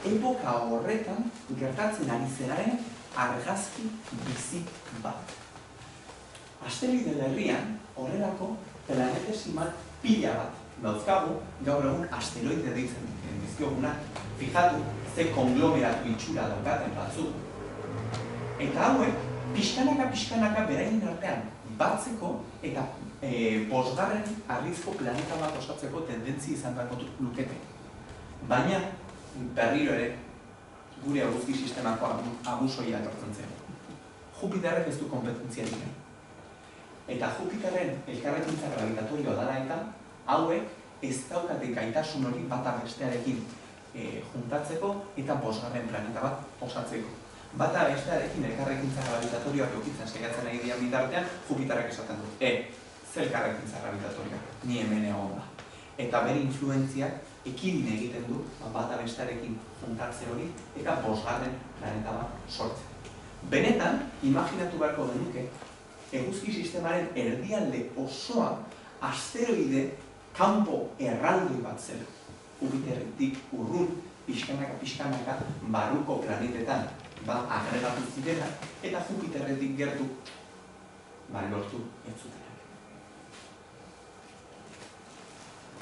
epoka horretan gertatzen ari zenaren argazki bizi bat. Asteroide lerrian horrelako planetesimal pila bat dauzkagu, gaur egun asteroide deitzen dizkiogunak, fijatu ze konglomeratu itxura daukaten batzuk. Eta hauek, pixkanaka beraien artean batzeko eta bosgarren harrizko planeta bat osatzeko tendentzi izan beharko lukete. Baina, berriro ere, gure eguzki sistemako abusoia etortzen zen. Jupiterrek ez du kompetentzia dira. Eta Jupiterren elkarrekintza gravitatorioa dela eta hauek ez daukate gaitasun hori bata bestearekin juntatzeko eta bosgarren planeta bat osatzeko. Bata bestearekin elkarrekintza gravitatorioak eukitzen saiatzen nahi dian bitartean, Jupiterrek esaten du. Zer elkarrekintza gravitatorioa, ni hemen egon da. Eta bere influentziak ekidin egiten du bata bestearekin juntatze hori eta bosgarren planeta bat sortzen. Benetan, imaginatu beharko genuke, eguzki sistemaren erdialde osoa asteroide kanpo erraldoi bat zela. Jupiterretik urrun, pixkanaka, barruko planetetan agregatu zirela, eta Jupiterretik gertu lortu ez zutenak.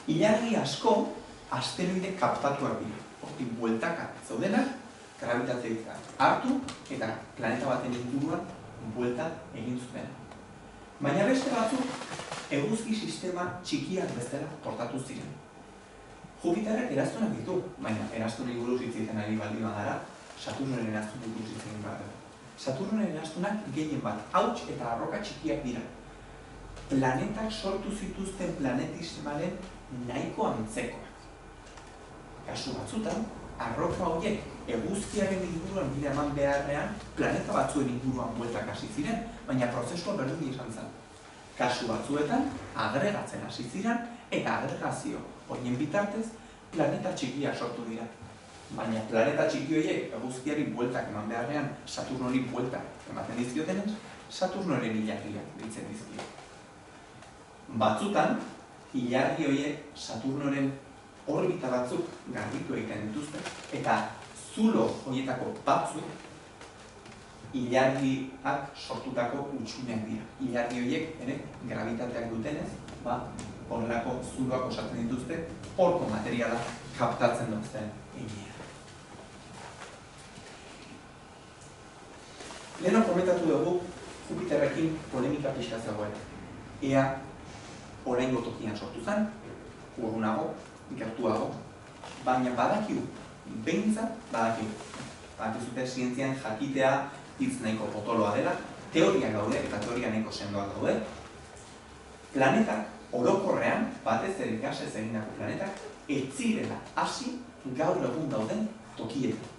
Ilargi asko asteroide kaptatuak dira. Hortik bueltaka zaudenak, grabitatea hartu eta planeta baten inguruan buelta egin zuten. Baina beste batzuk eguzki sistema txikiak bezala portatu ziren. Jupiterrek eraztunak ditu, baina eraztunei buruz hitz egiten ari baldin badara, Saturnoren eraztunei buruz hitz egin behar dugu. Saturnoren eraztunak gehien bat, hauts eta arroka txikiak dira. Planetak sortu zituzten planetismaren nahiko antzekoak. Kasu batzutan, arroka horiek eguzkiaren inguruan bide eman beharrean, planeta batzuen inguruan bueltak hasi ziren, baina prozesua berdin izan zen. Kasu batzuetan, agregatzen hasi ziren, eta agregazio horien bitartez, planeta txikiak sortu dira. Baina planeta txiki horiek eguzkiari bueltak eman beharrean, Saturnori bueltak ematen dizkiotenez, Saturnoren ilargiak deitzen dizkio. Batzutan, ilargi horiek Saturnoren orbita batzuk garbitu egiten dituzte, eta zulo horietako batzuk ilargiak sortutako hutsuneak dira. Ilargi horiek ere gravitateak dutenez, horrelako zuloak osatzen dituzte, horko materiala kaptatzen duzten egia. Leheno komentatu dugu Jupiterrekin polemika pixka zegoen. Ea oraingo tokian sortu zen, urrunago, gertuago, baina badakigu, behintzat badakigu. Bakizute zientzian jakitea hitz nahiko potoloa dela, teoria gaude eta teoria nahiko sendoak gaude. Planetak, orokorrean, batez ere gasez egindako planetak, ez zirela hasi gaur egun dauden tokietan.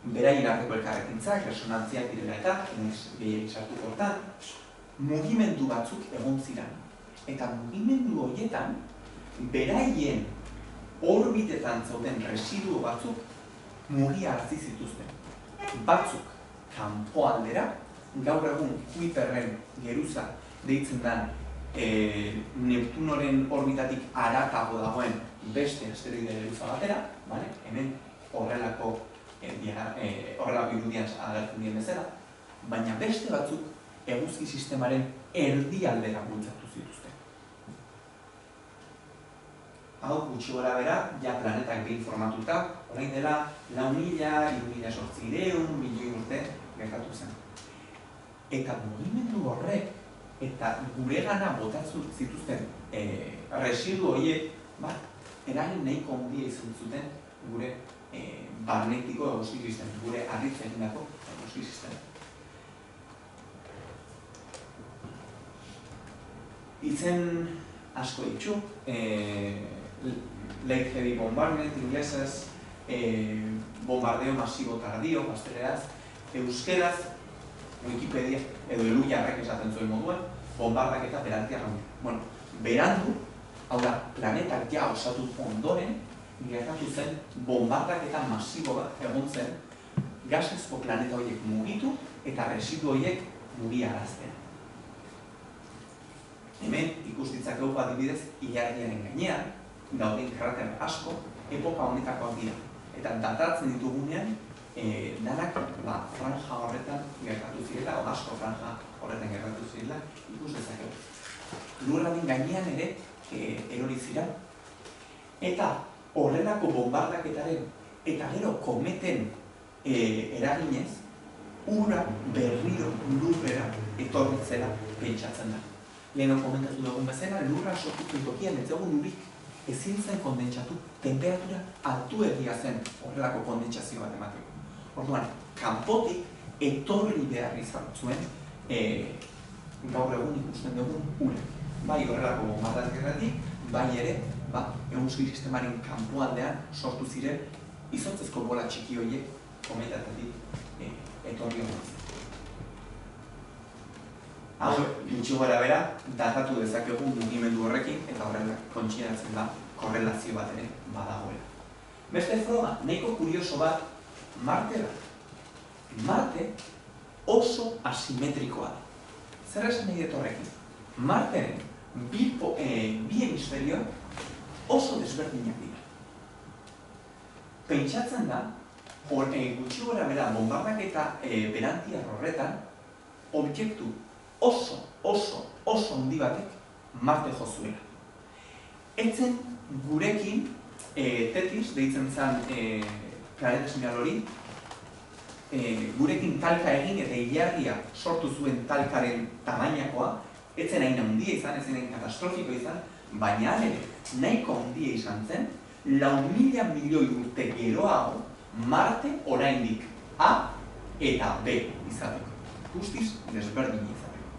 Beraien arteko elkarrekintzak, resonantziak direla eta, gehiagik sartuko hortan, mugimendu batzuk egon ziren. Eta mugimendu horietan, beraien orbitetan zauden residuo batzuk mugiarazi zituzten. Batzuk kanpoaldera, gaur egun Kuiperren geruza deitzen den Neptunoren orbitatik haratago dagoen beste asteroide geruza batera, hemen horrelako irudian agertzen dien bezala, baina beste batzuk eguzki sistemaren erdialdera bultzatu zituzten. Hau, gutxi gora bera, ja planetak behin formatuta, orain dela 4.000–3.800 milioi urte gertatu zen. Eta mugimendu horrek, eta guregana botatzen zituzten residu horiek, eragin nahiko handia izan zuten gure barnetiko eguzki sistema, gure harritz egindako eguzki sistema. Itzen asko ditu, Late Heavy Bombardment, inglesez, bombardeo masibo tardio, gazteleraz, euskeraz, Wikipedia, edo Elujarrek esaten zuen moduan, bombardak eta berantiak handia. Berandu, hau da, planetak ja osatu ondoren, gertatu zen bombardak eta masibo bat egon zen gasezko planeta horiek mugitu eta residu horiek mugiaraztea. Hemen ikustitzak dugu adibidez ilargiaren gainean, dauden krater asko, epoka honetakoak dira. Eta datatzen ditugunean, danak franja horretan gertatu zirela, o asko franja horretan gertatu zirela, ikus dezakegu. Lurraren gainean ere erori ziren. Eta horrelako bombardaketaren eta gero kometen eraginez, ura berriro lurrera etorritzera pentsatzen da. Leheno komentatu dugun bezala, lurra sortutzen tokian ez egun urik ezin zen kondentsatu, temperatura altuegia zen horrelako kondentsazio bat emateko. Orduan, kanpotik etorri behar izan zuen gaur egun ikusten dugun ura. Bai horrelako bombardaketatik, bai ere, eguzki sistemaren kanpoaldean sortu ziren izotzezko bola txiki horiek kometatatik etorri honetz. Hau, gutxi gara bera, datatu dezakegu mugimendu horrekin eta horrela kontsideratzen da korrelazio bat ere badagoela. Beste froga, nahiko kurioso bat, Marte da. Marte oso asimetrikoa da. Zer esan nahi dut horrekin? Marteren bi hemisferioak oso desberdinak dira. Pentsatzen da, gutxi gora bera bombardaketa berantiar horretan, objektu oso handi batek Marte jo zuela. Etzen gurekin, Tetis, deitzen zen planeta similar hori, gurekin talka egin eta ilargia sortu zuen talkaren tamainakoa, etzen hain handia izan, etzen hain katastrofiko izan, baina ere nahiko handia izan zen, 4.000 milioi urte geroago Marte oraindik A eta B izateko. Guztiz desberdin izateko.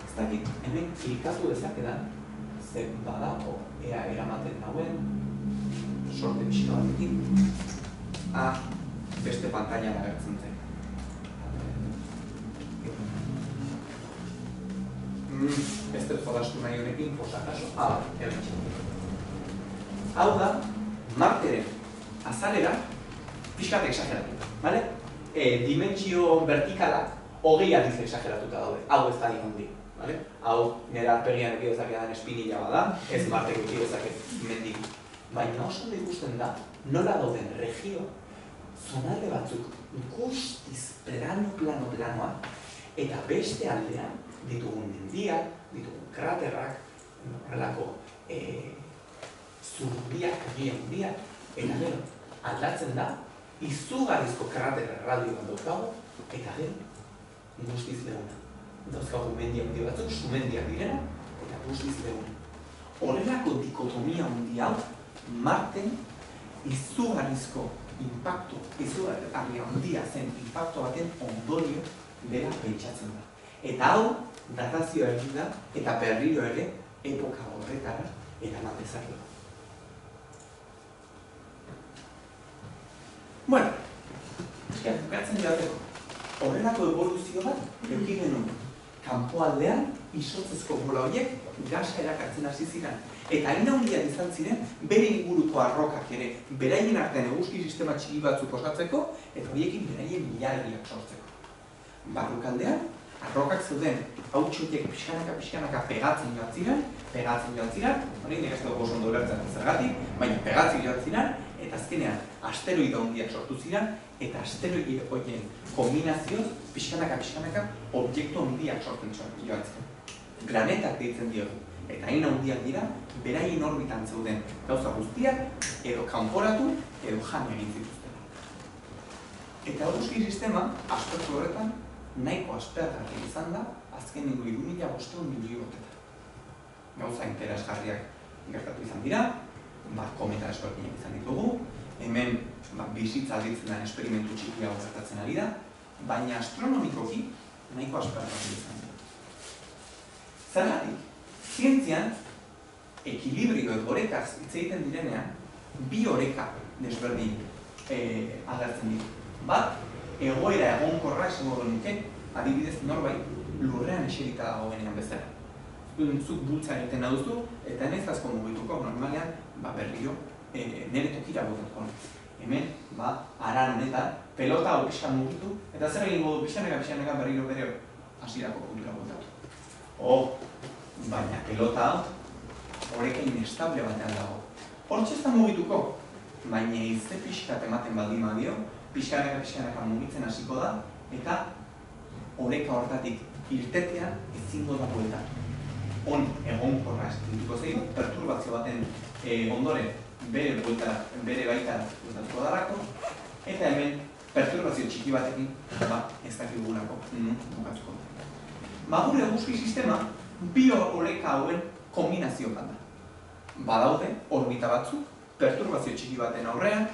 Ez dakit, hemen klikatu dezakedan, zer badago ea eramaten nauen, sorte pixka batekin, beste pantailan agertzen zen. Beste jolastu nahi honekin, posakaso. Hau da, Marteren azalera pixkat exageratu, bale? Dimentsio vertikalak 20 aldiz exageratuta daude, hau ez da handi, bale? Hau nera arpegian eki dezakedan espinila bada, ez Marteko eki dezaket mendik. Baina oso ondo ikusten da, nola dauden regio, zonalde batzuk guztiz planoa, eta beste aldean ditugun mendiak, ditugun kraterrak, horrelako zurbiak, handiak, eta gero, aldatzen da, izugarrizko krater erraldio bat daukagu, eta gero, guztiz leguna. Dauzkagu mendi handi batzuk, sumendiak direna, eta guztiz leguna. Horrelako dikotomia handi hau, Marten izugarrizko impacto, izugarri handia zen impacto baten ondorio dela pentsatzen da. Eta hau, datazioa egin da, eta berriro ere, epoka horretara eraman dezakegu. Bueno, bukatzen joateko, horrelako evoluzio bat, eduki genuen, kanpoaldean, izotzezko bola horiek, gasa erakartzen hasi ziren. Eta hain handiak izan ziren, bere inguruko arrokak ere, beraien artean eguzki sistema txiki batzuk osatzeko, eta horiekin beraien ilargiak sortzeko. Barrukaldean, arrokak zeuden, hautxoiek pixkanaka pegatzen joan ziren, hori nik ez dugu oso ondo ulertzen zergatik, baina pegatzen joan ziren, eta azkenean asteroide handiak sortu ziren, eta asteroide horien kombinazioz pixkanaka objektu handiak sortzen joan ziren. Planetak deitzen diogu, eta hain handiak dira, beraien orbitan zeuden gauza guztiak edo kanporatu edo jan egin zituzten. Eta eguzki sistema, aspektu horretan, nahiko aspergarria izan da, azkenengo 3.500 milioi urtetan. Gauza interesgarriak gertatu izan dira, kometa desberdinak izan ditugu, hemen bizitza alditzen den esperimentu txikia gertatzen ari da, baina astronomikoki nahiko aspergarria izan dira. Zergatik, zientzian, ekilibrio edo orekaz hitz egiten direnean, bi oreka desberdin agertzen ditu. Bat, egoera egonkorra esango genuke, adibidez norbait lurrean eserita dagoenean bezala. Zuk bultza egiten naduzu, eta ez asko mugituko, normalean, berriro, nire tokira botatuko. Hemen, aran honetan, pelota hau pixkan mugitu, eta zer egingo du pixkanaka berriro bere hasierako puntura botatu. Baina pelota hau, horreka inestable batean dago. Hortxe ez da mugituko, baina izte pixkat ematen baldin badio, pixkanaka mugitzen hasiko da, eta horreka horretatik irtetean ezingo da bueltatu. On egonkorra dituko zeitu, perturbazio baten ondoren bere baita bueltatuko darako, eta hemen perturbazio txiki batekin ez dakigulako bukatuko da. Gure eguzki sistema bi oreka hauen kombinazio bat da. Badaude orbita batzuk, perturbazio txiki baten aurrean,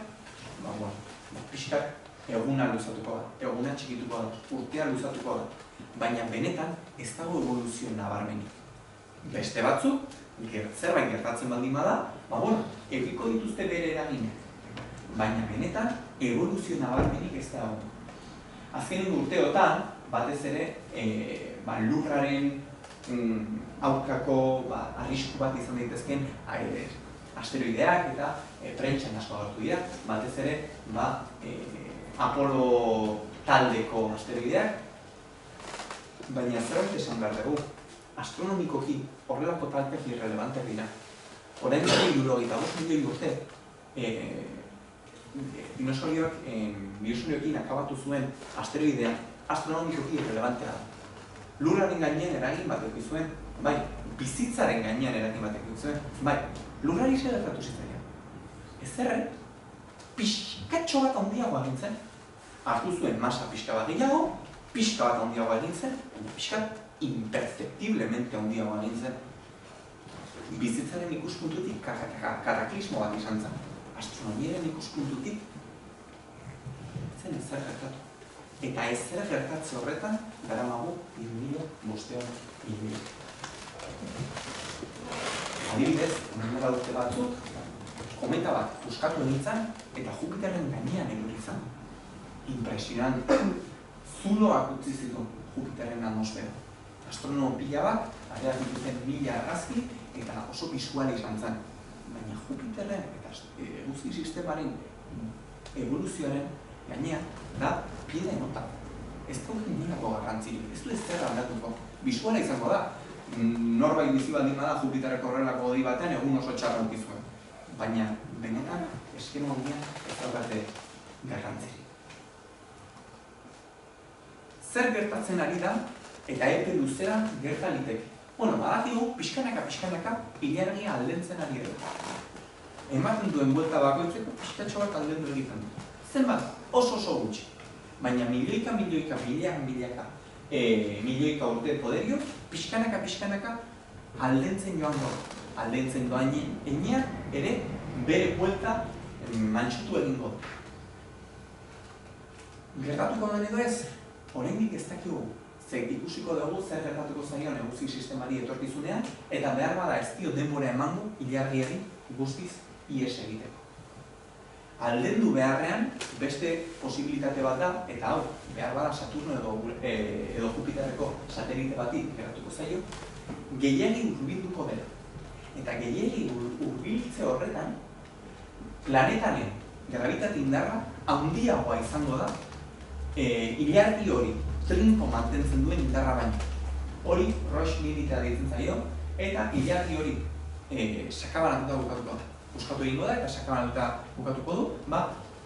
pixkak eguna luzatuko da, eguna txikituko da, urtea luzatuko da, baina benetan ez dago evoluzio nabarmenik. Beste batzuk, zerbait gertatzen baldin bada, egiko dituzte bere eraginak, baina benetan evoluzio nabarmenik ez dago. Azkenengo urteotan, batez ere, lurraren aurkako arrisku bat izan daitezken asteroideak eta prentsan asko agertu dira, batez ere Apollo taldeko asteroideak, baina zerbait esan behar dugu, astronomikoki horrelako talpek irrelevanteak dira. Orain 75 milioi urte, dinosaurioak dinosaurioekin akabatu zuen asteroidea astronomikoki relevantea da. Lurraren gainean eragin bat eduki zuen, bai, bizitzaren gainean eragin bat eduki zuen, bai, lurrari zer gertatu zitzaion. Ezerren, pixkatxo bat handiagoa egin zen. Hartu zuen masa pixka bat gehiago, pixka bat handiagoa egin zen, pixkat imperceptiblemente handiagoa egin zen. Bizitzaren ikuspuntutik kataklismo bat izan zen. Astronomiaren ikuspuntutik zen ezer gertatu. Eta ezer gertatze horretan daramagu 2500 milioi. Adibidez, hemen urte batzuk, kometa bat puskatu egitzen eta Jupiterren gainean erori zen. Impresionante. Zuloak utzi zituen Jupiterren atmosfera. Astronomo pila bat, areak dituzten 1000 argazki eta oso bisuala izan zen. Baina Jupiterren eta eguzki sistemaren evoluzioaren gainean da piedra nota. Ez da inolako garrantzirik, ez du ezer aldatuko. Bisuala izango da. Norbait bizi baldin bada Jupiterreko horrelako hodi batean egun oso txarra eduki zuen. Baina benetan eskema hondian ez daukate garrantzirik. Zer gertatzen ari da eta epe luzera gerta liteke. Badakigu pixkanaka ilargia aldentzen ari dela. Ematen duen buelta bakoitzeko pixkatxo bat aldendu egiten du. Zenbat? Oso gutxi. Baina milioika, milioika urte poderio, pixkanaka aldentzen joan da. Aldentzen doan enean ere bere buelta mantxutu egingo da. Gertatuko den edo ez? Oraindik ez dakigu. Zer ikusiko dugu zer gertatuko zaion eguzki sistemari etorkizunean, eta behar bada ez dio denbora emango ilargiari guztiz ihes egiteko. Aldendu beharrean beste posibilitate bat da, eta hau, behar bada Saturno edo Jupiterreko satelite bati gertatuko zaio, gehiegi hurbilduko dela. Eta gehiegi hurbiltze horretan, planetaren grabitate indarra handiagoa izango da, ilargi hori trinko mantentzen duen indarra baino. Hori Roche militea deitzen zaio, eta ilargi hori sakabanatuta bukatuko da. Buskatu egingo da eta sakabanatuta bukatuko du,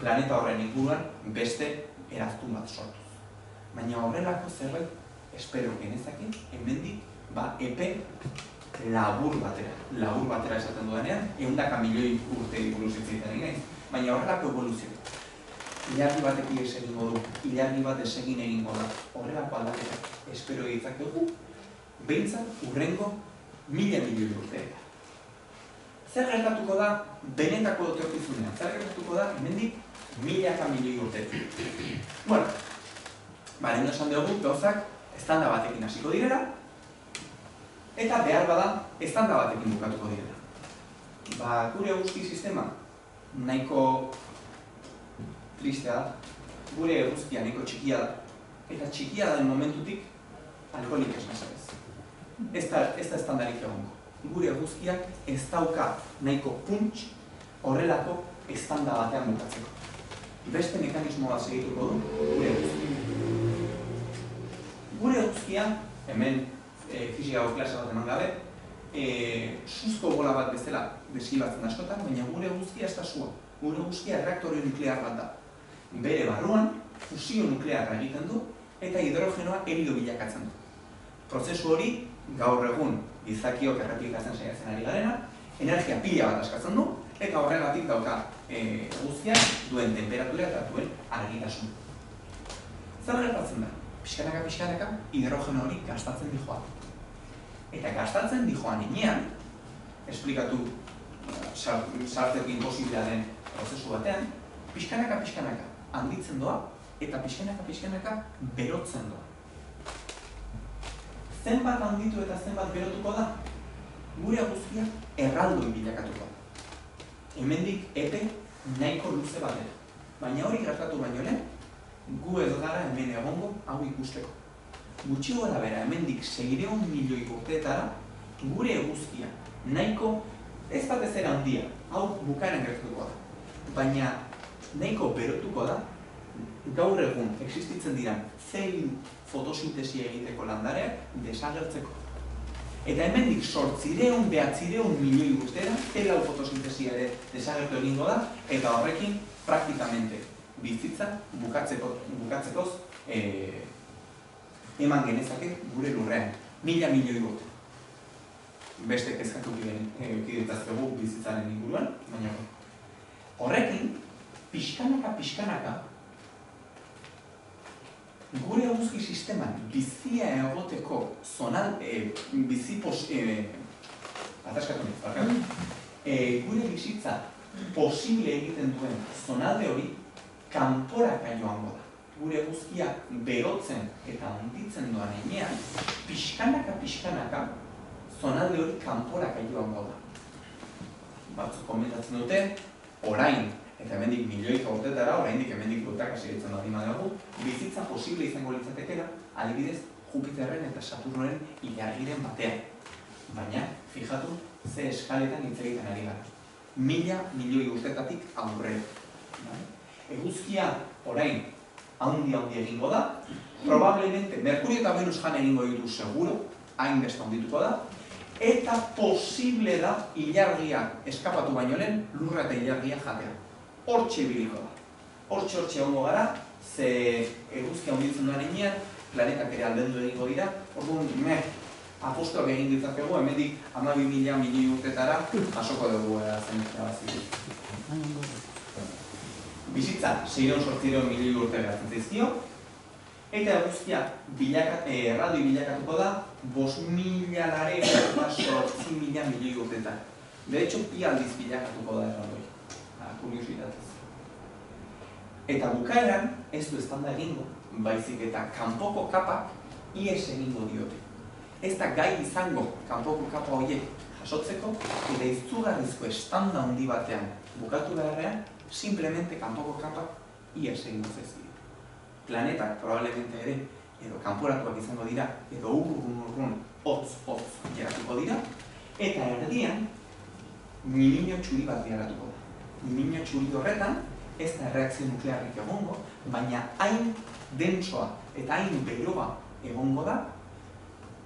planeta horren inguruan beste eraztun bat sortuz. Baina horrelako zerbait espero genezakin, hemendik epe labur batera esaten dudanean, 100 milioi urte buruz hitz egiten ari naiz, baina horrelako evoluzio. Ilargi batek ihes egingo du, ilargi bat desegin egingo da, horrelako aldaketak espero ditzakegu, behintzat urrengo 1000 milioi urteetan. Zer gertatuko da benetako etorkizunean? Zer gertatuko da hemendik 1000 milioi urteetan? Lehen esan dugu gauzak estanda batekin hasiko direla, eta behar bada estanda batekin bukatuko direla. Gure eguzki sistema nahiko tristea da, gure eguzkia nahiko txikia da, eta txikia den momentutik alkoholik ez nazarez. Ez da estandarik egongo. Gure eguzkiak ez dauka nahiko punts horrelako estanda batean bukatzeko. Beste mekanismo bat segituko du gure eguzkia. Gure eguzkia, hemen fisikako klase bat eman gabe, suzko bola bat bezala deskribatzen askotan, baina gure eguzkia ez da sua. Gure eguzkia erreaktore nuklear bat da. Bere barruan, fusio nuklearra egiten du, eta hidrogenoa helido bilakatzen du. Prozesu hori, gaur egun, gizakiok erreplikatzen saiatzen ari garena, energia pila bat askatzen du, eta horregatik dauka eguzkiak duen temperatura eta duen argitasun. Zer gertatzen da? Pixkanaka, hidrogeno hori gastatzen dijoa. Eta gastatzen dijoan inean, esplikatu sartzekin posiblea den prozesu batean, pixkanaka handitzen doa, eta pixkanaka berotzen doa. Zenbat handitu eta zenbat berotuko da? Gure eguzkia erraldoi bilakatuko da. Hemendik epe nahiko luze batera. Baina hori gertatu baino lehen, gu ez gara hemen egongo hau ikusteko. Gutxi gora bera hemendik 600 milioi urteetara, gure eguzkia nahiko ez batez ere handia, hau bukaeran gertatuko da. Baina nahiko berotuko da, gaur egun existitzen diran zein fotosintesia egiteko landareak desagertzeko. Eta hemendik 800-900 milioi urtera, T4 fotosintesia ere desagertu egingo da, eta horrekin praktikamente bizitza bukatzekoz eman genezake gure lurrean. 1000 milioi urte. Beste kezkatu kidetazkegu bizitzaren inguruan, baina horrekin, pixkanaka, gure eguzki sisteman bizia egoteko gure bizitza posible egiten duen zonalde hori kanporaka joango da. Gure eguzkia berotzen eta handitzen doan heinean, pixkanaka zonalde hori kanporaka joango da. Batzuk komentatzen dute, orain, eta hemendik milioika urtetara, oraindik hemendik urteak segitzen baldin badago, bizitza posible izango litzatekeela, adibidez, Jupiterren eta Saturnoren ilargiren batean. Baina, fijatu, ze eskaletan hitz egiten ari gara. 1000 milioi urtetatik aurrera. Eguzkia orain handi egingo da, probablemente Merkurio eta Venus jan egingo ditu seguro, hainbeste handituko da, eta posible da ilargia eskapatu baino lehen lurra eta ilargia jatea. Hortxe ibiliko da. Hortxe egongo gara, ze eguzkia handitzen duen heinean, planetak ere aldendu egingo dira, orduan, apostoak egin ditzakegu, hemendik 12.000 milioi urtetara jasoko dugu zen irabazirik. Bizitza 600-800 milioi urte geratzen zaizkio, eta eguzkia erraldoi bilakatuko da 5.800 milioi urtetan. De hecho, bi aldiz bilakatuko da erraldoi. Kuriositatez. Eta bukaeran, ez du eztanda egingo, baizik eta kanpoko kapak ihes egingo diote. Ez da gai izango kanpoko kapa horiek jasotzeko, eta izugarrizko estanda handi batean bukatu beharrean, simplemente kanpoko kapak ihes egingo zaizkio. Planetak probablemente ere, edo kanporatuak izango dira, edo urrun, hotz geratuko dira, eta erdian, nimino txuri bat geratuko da. Nimino txuri horretan, ez da erreakzio nuklearrik egongo, baina hain dentsoa eta hain beroa egongo da,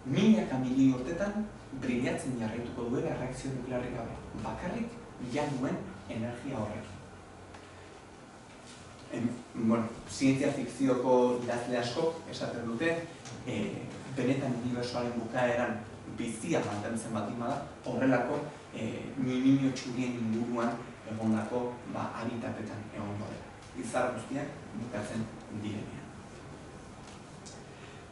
1000 milioi urtetan brillatzen jarraituko duela erreakzio nuklearrik gabe. Bakarrik jan duen energia horrekin. Zientzia fikzioko idazle askok esaten dute, benetan unibertsoaren bukaeran bizia mantentzen baldin bada, horrelako nimino txurien inguruan egondako habitatetan egongo dela. Izar guztiak bukatzen direnean.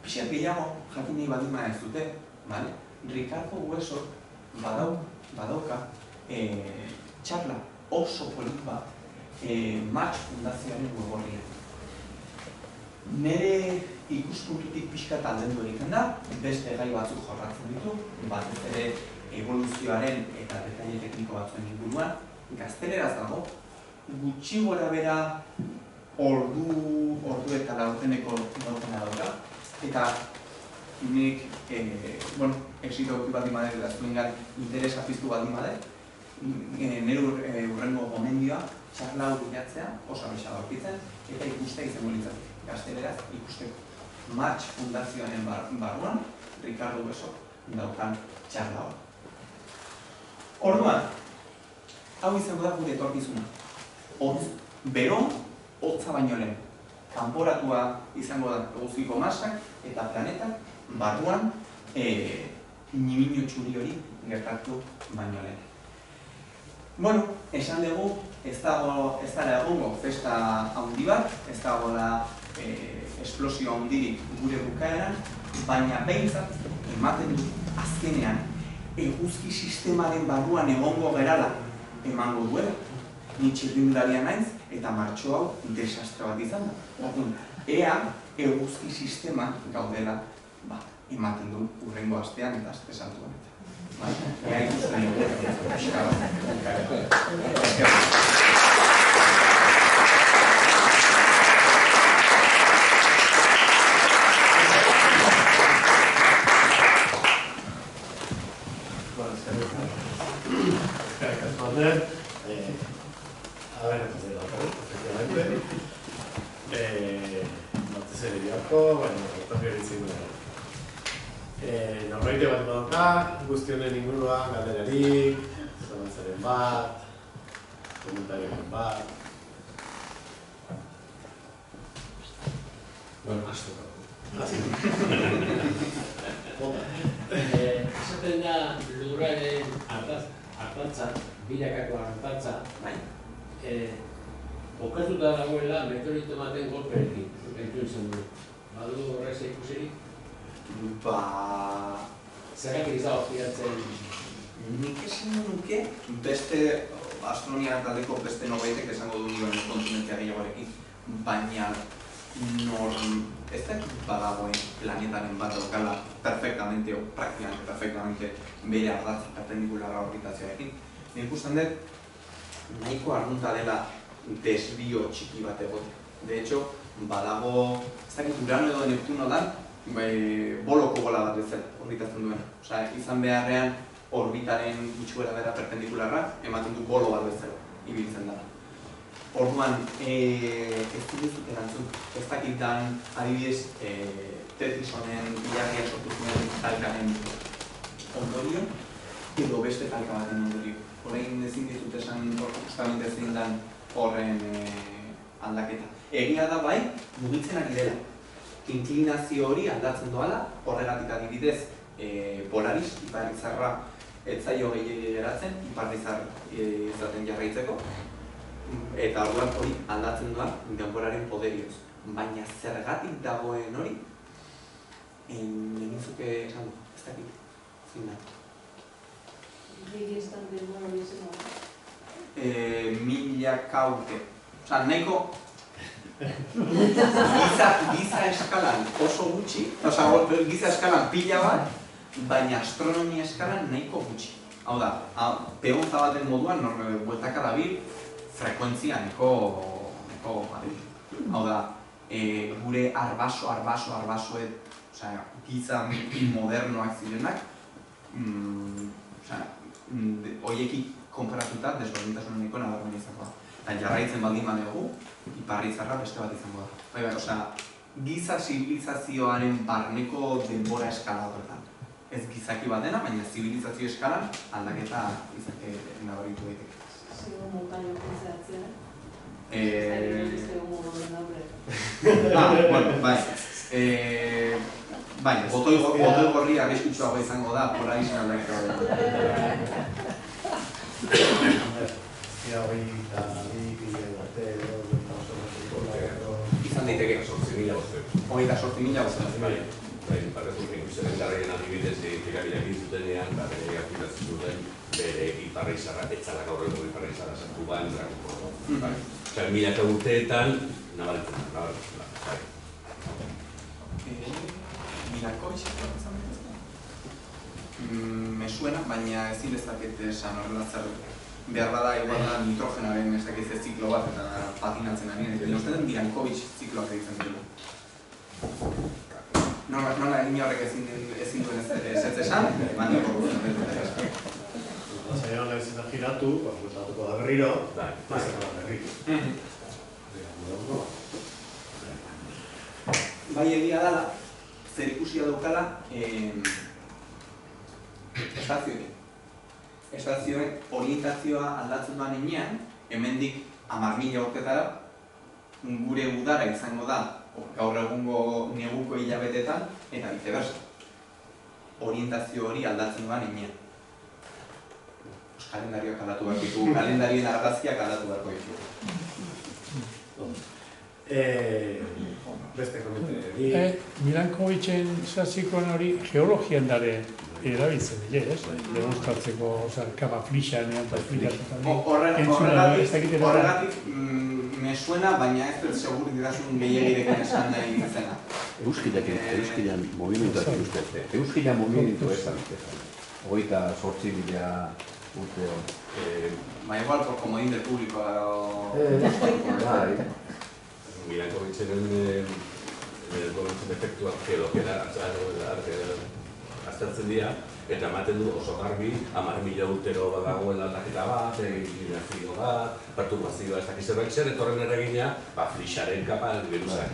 Pixat gehiago jakin nahi baldin ez dute, Ricardo Hueso badauka txarla oso polit bat March Fundazioaren weborrian. Nere ikuspuntutik pixkat aldendu egiten da, beste gai batzuk jorratzen ditu, batez ere evoluzioaren eta detaile tekniko batzuen inguruan, gazteleraz dago, gutxi gora bera ordu eta laurdeneko daukena dauka, eta nik, exito duki baldin badek, eta zuengan interesa piztu baldin badek, nire urrengo gomendioa, txarla hau bilatzea, oso abisa aurkitzen, eta ikustea izango litzatik, gazteleraz ikusteko. March Fundazioaren barruan, Ricardo Hueso daukan txarla hau. Orduan, hau izango da gure etorkizuna. Bero, hotza baino lehen. Kanporatua izango da eguzkiko masak eta planetak barruan nimino txuri hori gertatu baino lehen. Bueno, esan dugu, ez dara egongo festa handi bat, ez dagoela esplosio handirik gure bukaeran, baina behintzat ematen du azkenean eguzki sistemaren barruan egongo gerala emango duela. Ni txirrindularia naiz eta martxo hau desastre bat izan da. Orduan, ea eguzki sistema gaudela ematen du urrengo astean eta aste santu honetan. Ea ikusten a ver, efectivamente, batez ere biharko, baina ortak geritzen gara. Norbaite bat badauka, guzti honen inguruan, galderarik, zalantzaren bat, komentarioen bat. Bueno, asko. Esaten da lurraren ardatza, bilakako ardatza, okatuta dagoela meteorito baten golperekin, entzun izan du. Badu horrez ikusirik? Zergatik ez da hozkiatzen? Nik esan nuke beste astronomia taldeko beste norbaitek esango du nioen kontinentzia gehiagoarekin, baina ez da badagoen planetaren bat daukala perfectamente, o prácticamente perfectamente bere ardatza perpendikularra orbitazioarekin. Nik usten dut nahiko arrunta dela desbio txiki bat egote. De hecho, badago, ez dakit Urano edo Neptuno da, boloko bola bat bezala orbitatzen duen. Osea, izan beharrean orbitaren itxuera bera perpendikularra ematen du bolo bat bezala ibiltzen da. Orduan, ez dut erantzun, ez dakit dan adibidez Tetris honen ilargia sortu zuen talkaren ondorio edo beste talka baten ondorio. Orain ezin ditut esan justamente zein dan horren aldaketa. Egia da bai, mugitzen ari dela. Inklinazio hori aldatzen doala, horregatik adibidez Polaris, iparrizarra ez zaio gehiegi geratzen, iparrizar izaten jarraitzeko. Eta orduan hori aldatzen doa denboraren poderioz. Baina zergatik dagoen hori, nenizuke esan du, ez dakit, zein da. Gehiestan denbora hori zen hori? Milaka urte. Osa, nahiko giza eskalan oso gutxi, osa, giza eskalan pila bat, baina astronomia eskalan nahiko gutxi. Hau da, pegontza baten moduan, bueltaka dabil, frekuentzia nahiko batetik. Hau da, gure arbasoet, giza modernoak zirenak, horiekik konparatuta desberdintasun nahiko nabarmen izango da. Eta jarraitzen baldin badugu, iparrizarra beste bat izango da. Giza zibilizazioaren barneko denbora eskala horretan. Ez gizaki batena, baina zibilizazio eskalan aldaketa izake nabaritu daiteke. Zego montaño pentsatzea? Bueno, bai. Bai, botoi gorri arriskutsuagoa izango da, polarizan aldaketa hori. Izan daiteke. 8.000 boste. 28.000 boste. Barrezurik ikusten garrien adibidez, ikariak zutenean, bere aktibatzen zuten, bere iparrizarra, etzalak aurreko iparrizarra sartu bain, Osea, milaka urteetan, nabaritzen da. Milako izan me suena, baina ezin dezaket esan horrela zer behar bada igual da nitrogenaren ez dakiz ziklo bat eta patinatzen ari. Uste den Milankovic zikloak egiten dira. Nola egin horrek ezin duen ez esan, baina horrela. Zaila honek ezin da giratu, bueltatuko da berriro, ez da berriro. Bai egia dela, zer ikusia daukala estazioen orientazioa aldatzen doan heinean, hemendik 10.000 urtetara, gure udara izango da gaur egungo neguko hilabetetan, eta viceversa. Orientazio hori aldatzen doan heinean. Kalendarioak aldatu behar ditu, kalendarioen argazkiak aldatu beharko ditu. Beste komentari. Milankovicen zikloan hori geologian dare erabiltzen dira, ez? Demostratzeko, kama flixan, eta flixan. Horregatik me suena, baina ez dut segur dirasun gehiagirekin esan nahi zena. Euskilan movimentuak ikusten. Euskilan movimentu esan. 28.000 urte hon. Igual por comodín del público. Milankovicen efektuak geologian aztertzen dira, eta ematen du oso garbi, 10.000 urtero badagoela aldaketa bat, inclinación bat, perturbazioa ez dakiz zerbait zer, eta horren eragina, flixaren kapa geruzak.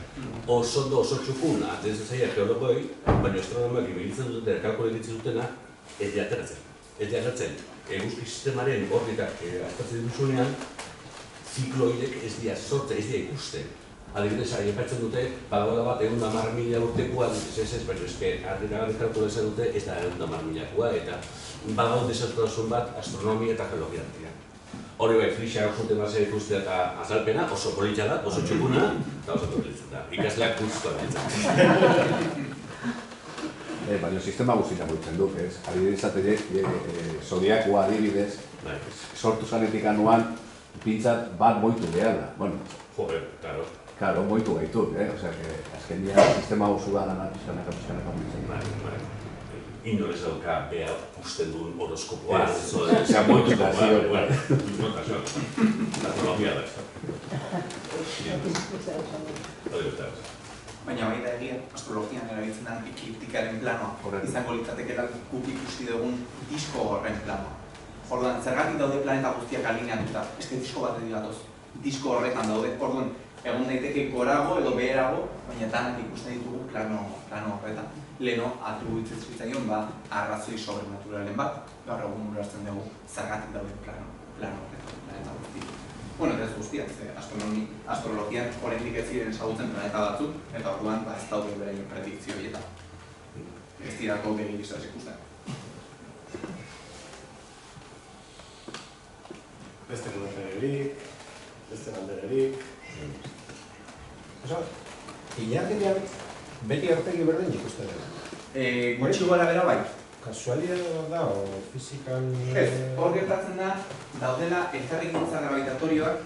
Oso txukuna, ateratzen zaila geologoei, baina astronomoek ibilitzen duten, kalkule ditzen dutena, ez di ateratzen. Ez di ateratzen, eguzki sistemaren orbitak aztertzen duzunean, zikloidek ez dira sortzen, ez dira ikusten. Adibidez, aipatzen dute, badagoela bat 110.000 urtekoa dut ez, baina eske ardiragarri kalkulazioa dute ez da 110.000koa, eta badago desastasun bat astronomia eta geologia dira. Hori bai, flixak osunten bazea ikustea eta azalpena, oso politxa da, oso txukuna, eta oso torritzen da. Ikasleak guztua ditzen. Baina sistema guztietan goitzen duk, ez? Adibidez atele, zodiakoa adibidez, sortu zanetik anuan, pintzat bat moitu behar da. Bueno, joder, claro. Claro, moitu gaitut, osea, azken dia sistema oso da dana pixkanaka mugitzen. Inorez dauka beha usten duen horoskopoa, osea, moitu da zio. Notazio, astrologia da ez. Baina baita egia, astrologian erabiltzen den ekliptikaren planoa, izango litzatekela guk ikusi dugun disko horren planoa. Orduan, zergatik daude planeta guztiak alineatuta, eske disko bat edilatoz, disko horretan daude, orduan, egon daiteke gorago edo beherago, baina danak ikusten ditugu plano horretan. Leheno, atribuitzen zitzaion, arrazoi sobrenaturalen bat, gaur egun ulertzen dugu zergatik daude plano horretan, planeta guztiak. Bueno, ez guztiak, astrologian oraindik ez ziren ezagutzen planeta batzuk, eta orduan ez daude beraien predikzio horietan. Ez dirako begi gizaz ikusten. Beste komentariorik, beste galdererik. Ilargilean beti aurpegi berdin ikusten dela. Gutxi gora bera bai. Kasualidadea da, o fizikan... Ez, hor gertatzen da, daudela elkarrekintza gravitatorioak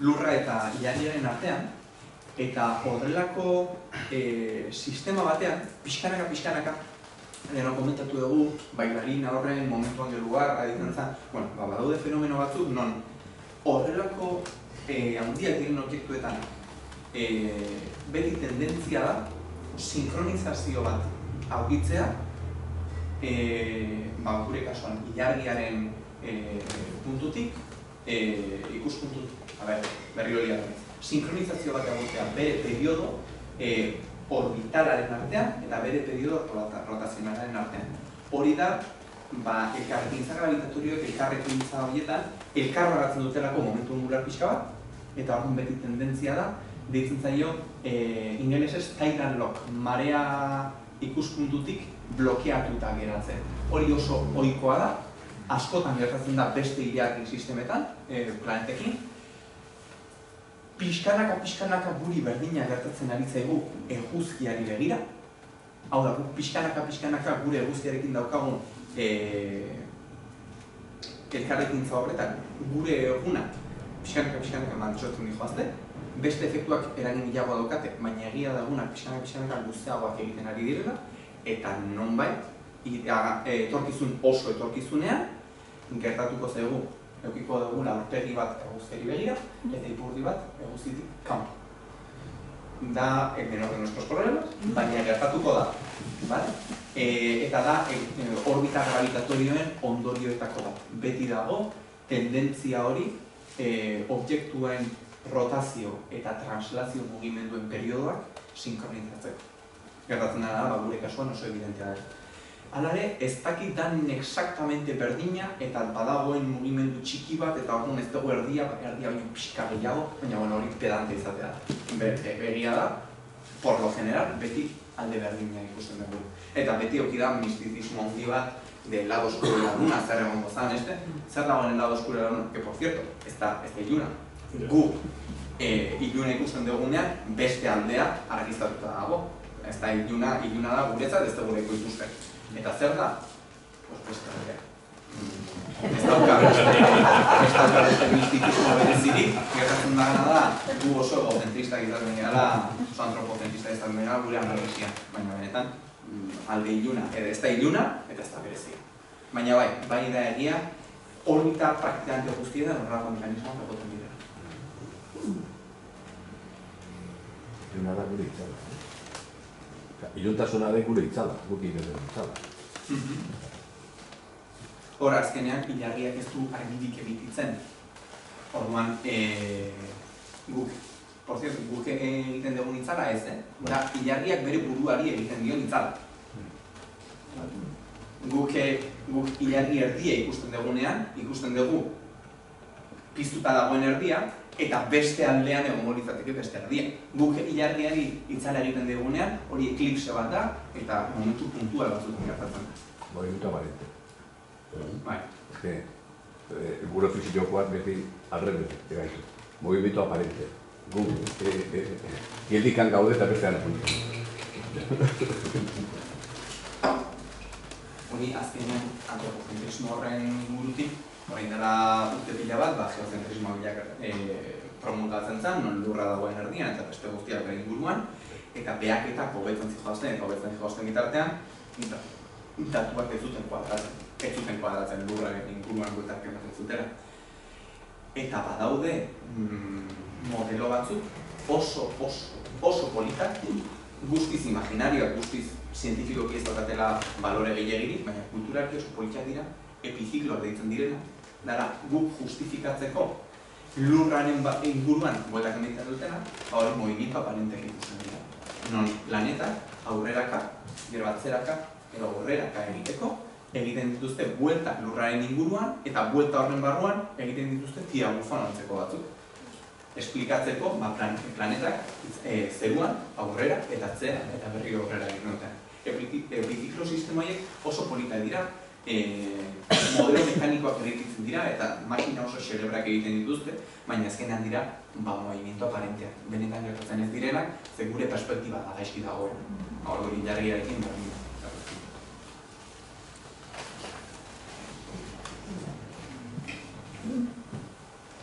lurra eta ilargiaren artean, eta horrelako sistema batean, pixkanaka, leheno komentatu dugu, bailarina horren, momentuan geluar, aditantza, badaude fenomeno batzuk, non horrelako handiak diren objektuetan beti tendentzia da sinkronizazio bat aurkitzea, gure kasuan ilargiaren puntutik, ikuspuntutik, berri hori gara. Sinkronizazio bat egotea bere periodo orbitalaren artean eta bere periodo rotazionalaren artean. Hori da, elkarrekintza gravitatorioek elkarrekintza horietan elkarragatzen dutelako momentu angular pixka bat, eta orduan beti tendentzia da, deitzen zaio ingelesez tidal lock, marea ikuspuntutik blokeatuta geratzen. Hori oso ohikoa da, askotan gertatzen da beste ilargi sistemetan, planetekin. Pixkanaka guri berdina gertatzen ari zaigu eguzkiari begira. Hau da, pixkanaka gure eguzkiarekin daukagun elkarrekintza horretan, gure eguna pixkanaka mantxotzen dihoazte, beste efektuak eragin gehiago daukate, baina egia dagunak pixkanaka guztiagoak egiten ari direla, eta nonbait, oso etorkizunean, gertatuko zaigu, eukiko dugula aurpegi bat eguzkiari begira, eta ipurdi bat eguzkitik kanpo. Da el menor de nuestros problemas, baina gertatuko da. Eta da orbita gravitatorioen ondorioetako bat. Beti dago, tendentzia hori objektuen rotazio eta translazio mugimenduen periodoak sinkronizatzeko. Gertatzen da, gure kasuan oso evidentea da. Halare, ez dakit dan exactamente berdina eta badagoen mugimendu txiki bat eta orduan ez dugu erdia baino pixka gehiago, baina hori pedante izatea da. Egia da, por lo general, beti alde berdina ikusten dugu. Eta beti auki da mistizismo handi bat del lado oscuro de la luna, zer egon gozan, zer dagoen el lado oscuro de la luna, que por cierto, ez da iluna. Gu iluna ikusten dugunean, beste aldea argiztatuta dago. Ez da iluna da guretzat, ez da gureko ikusten. Eta zer da? Beste aldea. Ez dauka beste mistikismo berezirik, gertatzen dagana da, gu oso egocentristak izaten gara, oso antropocentristak izaten gara gure analisia. Baina benetan, alde iluna, ez da iluna, eta ez da berezia. Baina bai da egia, orbita praktikante guztietan horrelako mekanismoak egoten dira. Iluna da gure itzala. Iluntasuna da gure itzala, guk egiten itzala. Hor, azkenean, ilargiak ez du argirik emititzen. Orduan, guk egiten dugun itzala ez, da ilargiak bere buruari egiten dion itzala. Guk ilargi erdia ikusten dugunean, ikusten dugu piztuta dagoen erdia, eta beste aldean egongo litzateke beste erdia. Guk ilargiari itzala egiten dugunean, hori eklipse bat da, eta momentu puntual batzutan gertatzen da. Movimiento aparente. Bai. Gure fizikoak beti alrebez egaitu. Movimiento aparente. Gu, geldikan gaude eta bestean apuntu. Hori azkenean antropozentrismo horren ingurutik, orain dela urte pila bat, geozentrismoa bilak promulgatzen zen, non lurra dagoen erdian eta beste guztiak bere inguruan, eta behaketak hobetzen zihoazten bitartean, datuak ez zuten kuadratzen lurraren inguruan bueltak ematen zutela. Eta badaude modelo batzuk oso politak, guztiz imaginarioak, guztiz zientifikoki ez daukatela balore gehiagirik, baina kulturalki oso politak dira, epizikloak deitzen direla, dara guk justifikatzeko lurraren inguruan bueltak ematen dutena, hori movimiento aparenteak ikusten dira. Non planetak aurreraka, gero atzeraka, edo aurreraka egiteko, egiten dituzte bueltak lurraren inguruan, eta buelta horren barruan egiten dituzte tiagufan antzeko batzuk. Esplikatzeko planetak zeruan, aurrera eta atzera eta berri aurrera egiten duten. Epiziklo sistemaiek oso polita dira, modelo mekanikoak eraikitzen dira eta makina oso xerebrak egiten dituzte, baina azkenean dira movimiento aparenteak. Benetan gertatzen ez direnak, ze gure perspektiba da gaizki dagoen. Hori ilargiarekin berdin.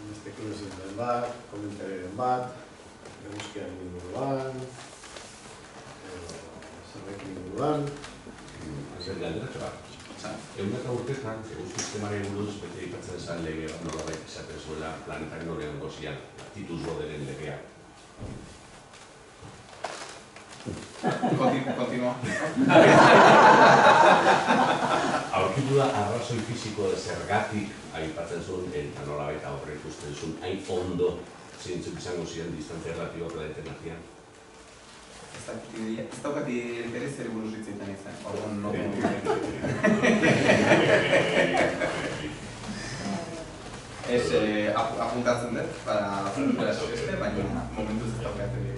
Beste kuriosidadeen bat, komentarioren bat, eguzkiaren inguruan, zerrekin inguruan. Galderatxo bat. Ehuneko urtetan, eguzki sistemaren buruz bete aipatzen zen lege bat nolabait izaten zuela planetak norean gozian, Titus Roderen legea. Continua. Aurkitu da arrazoi fisiko zergatik aipatzen zuen eta nolabait aurre ikusten zuen hain ondo zeintzuk izango ziren distantzia relatiboa planeten artean. Ez daukat interes ere buruz hitzetan izan, orduan no. Ez apuntatzen dut, para futura beste, baina momentuz ez daukat ere.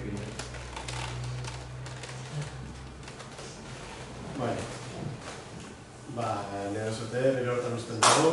Bueno, nire zote, bere hortan usten dago.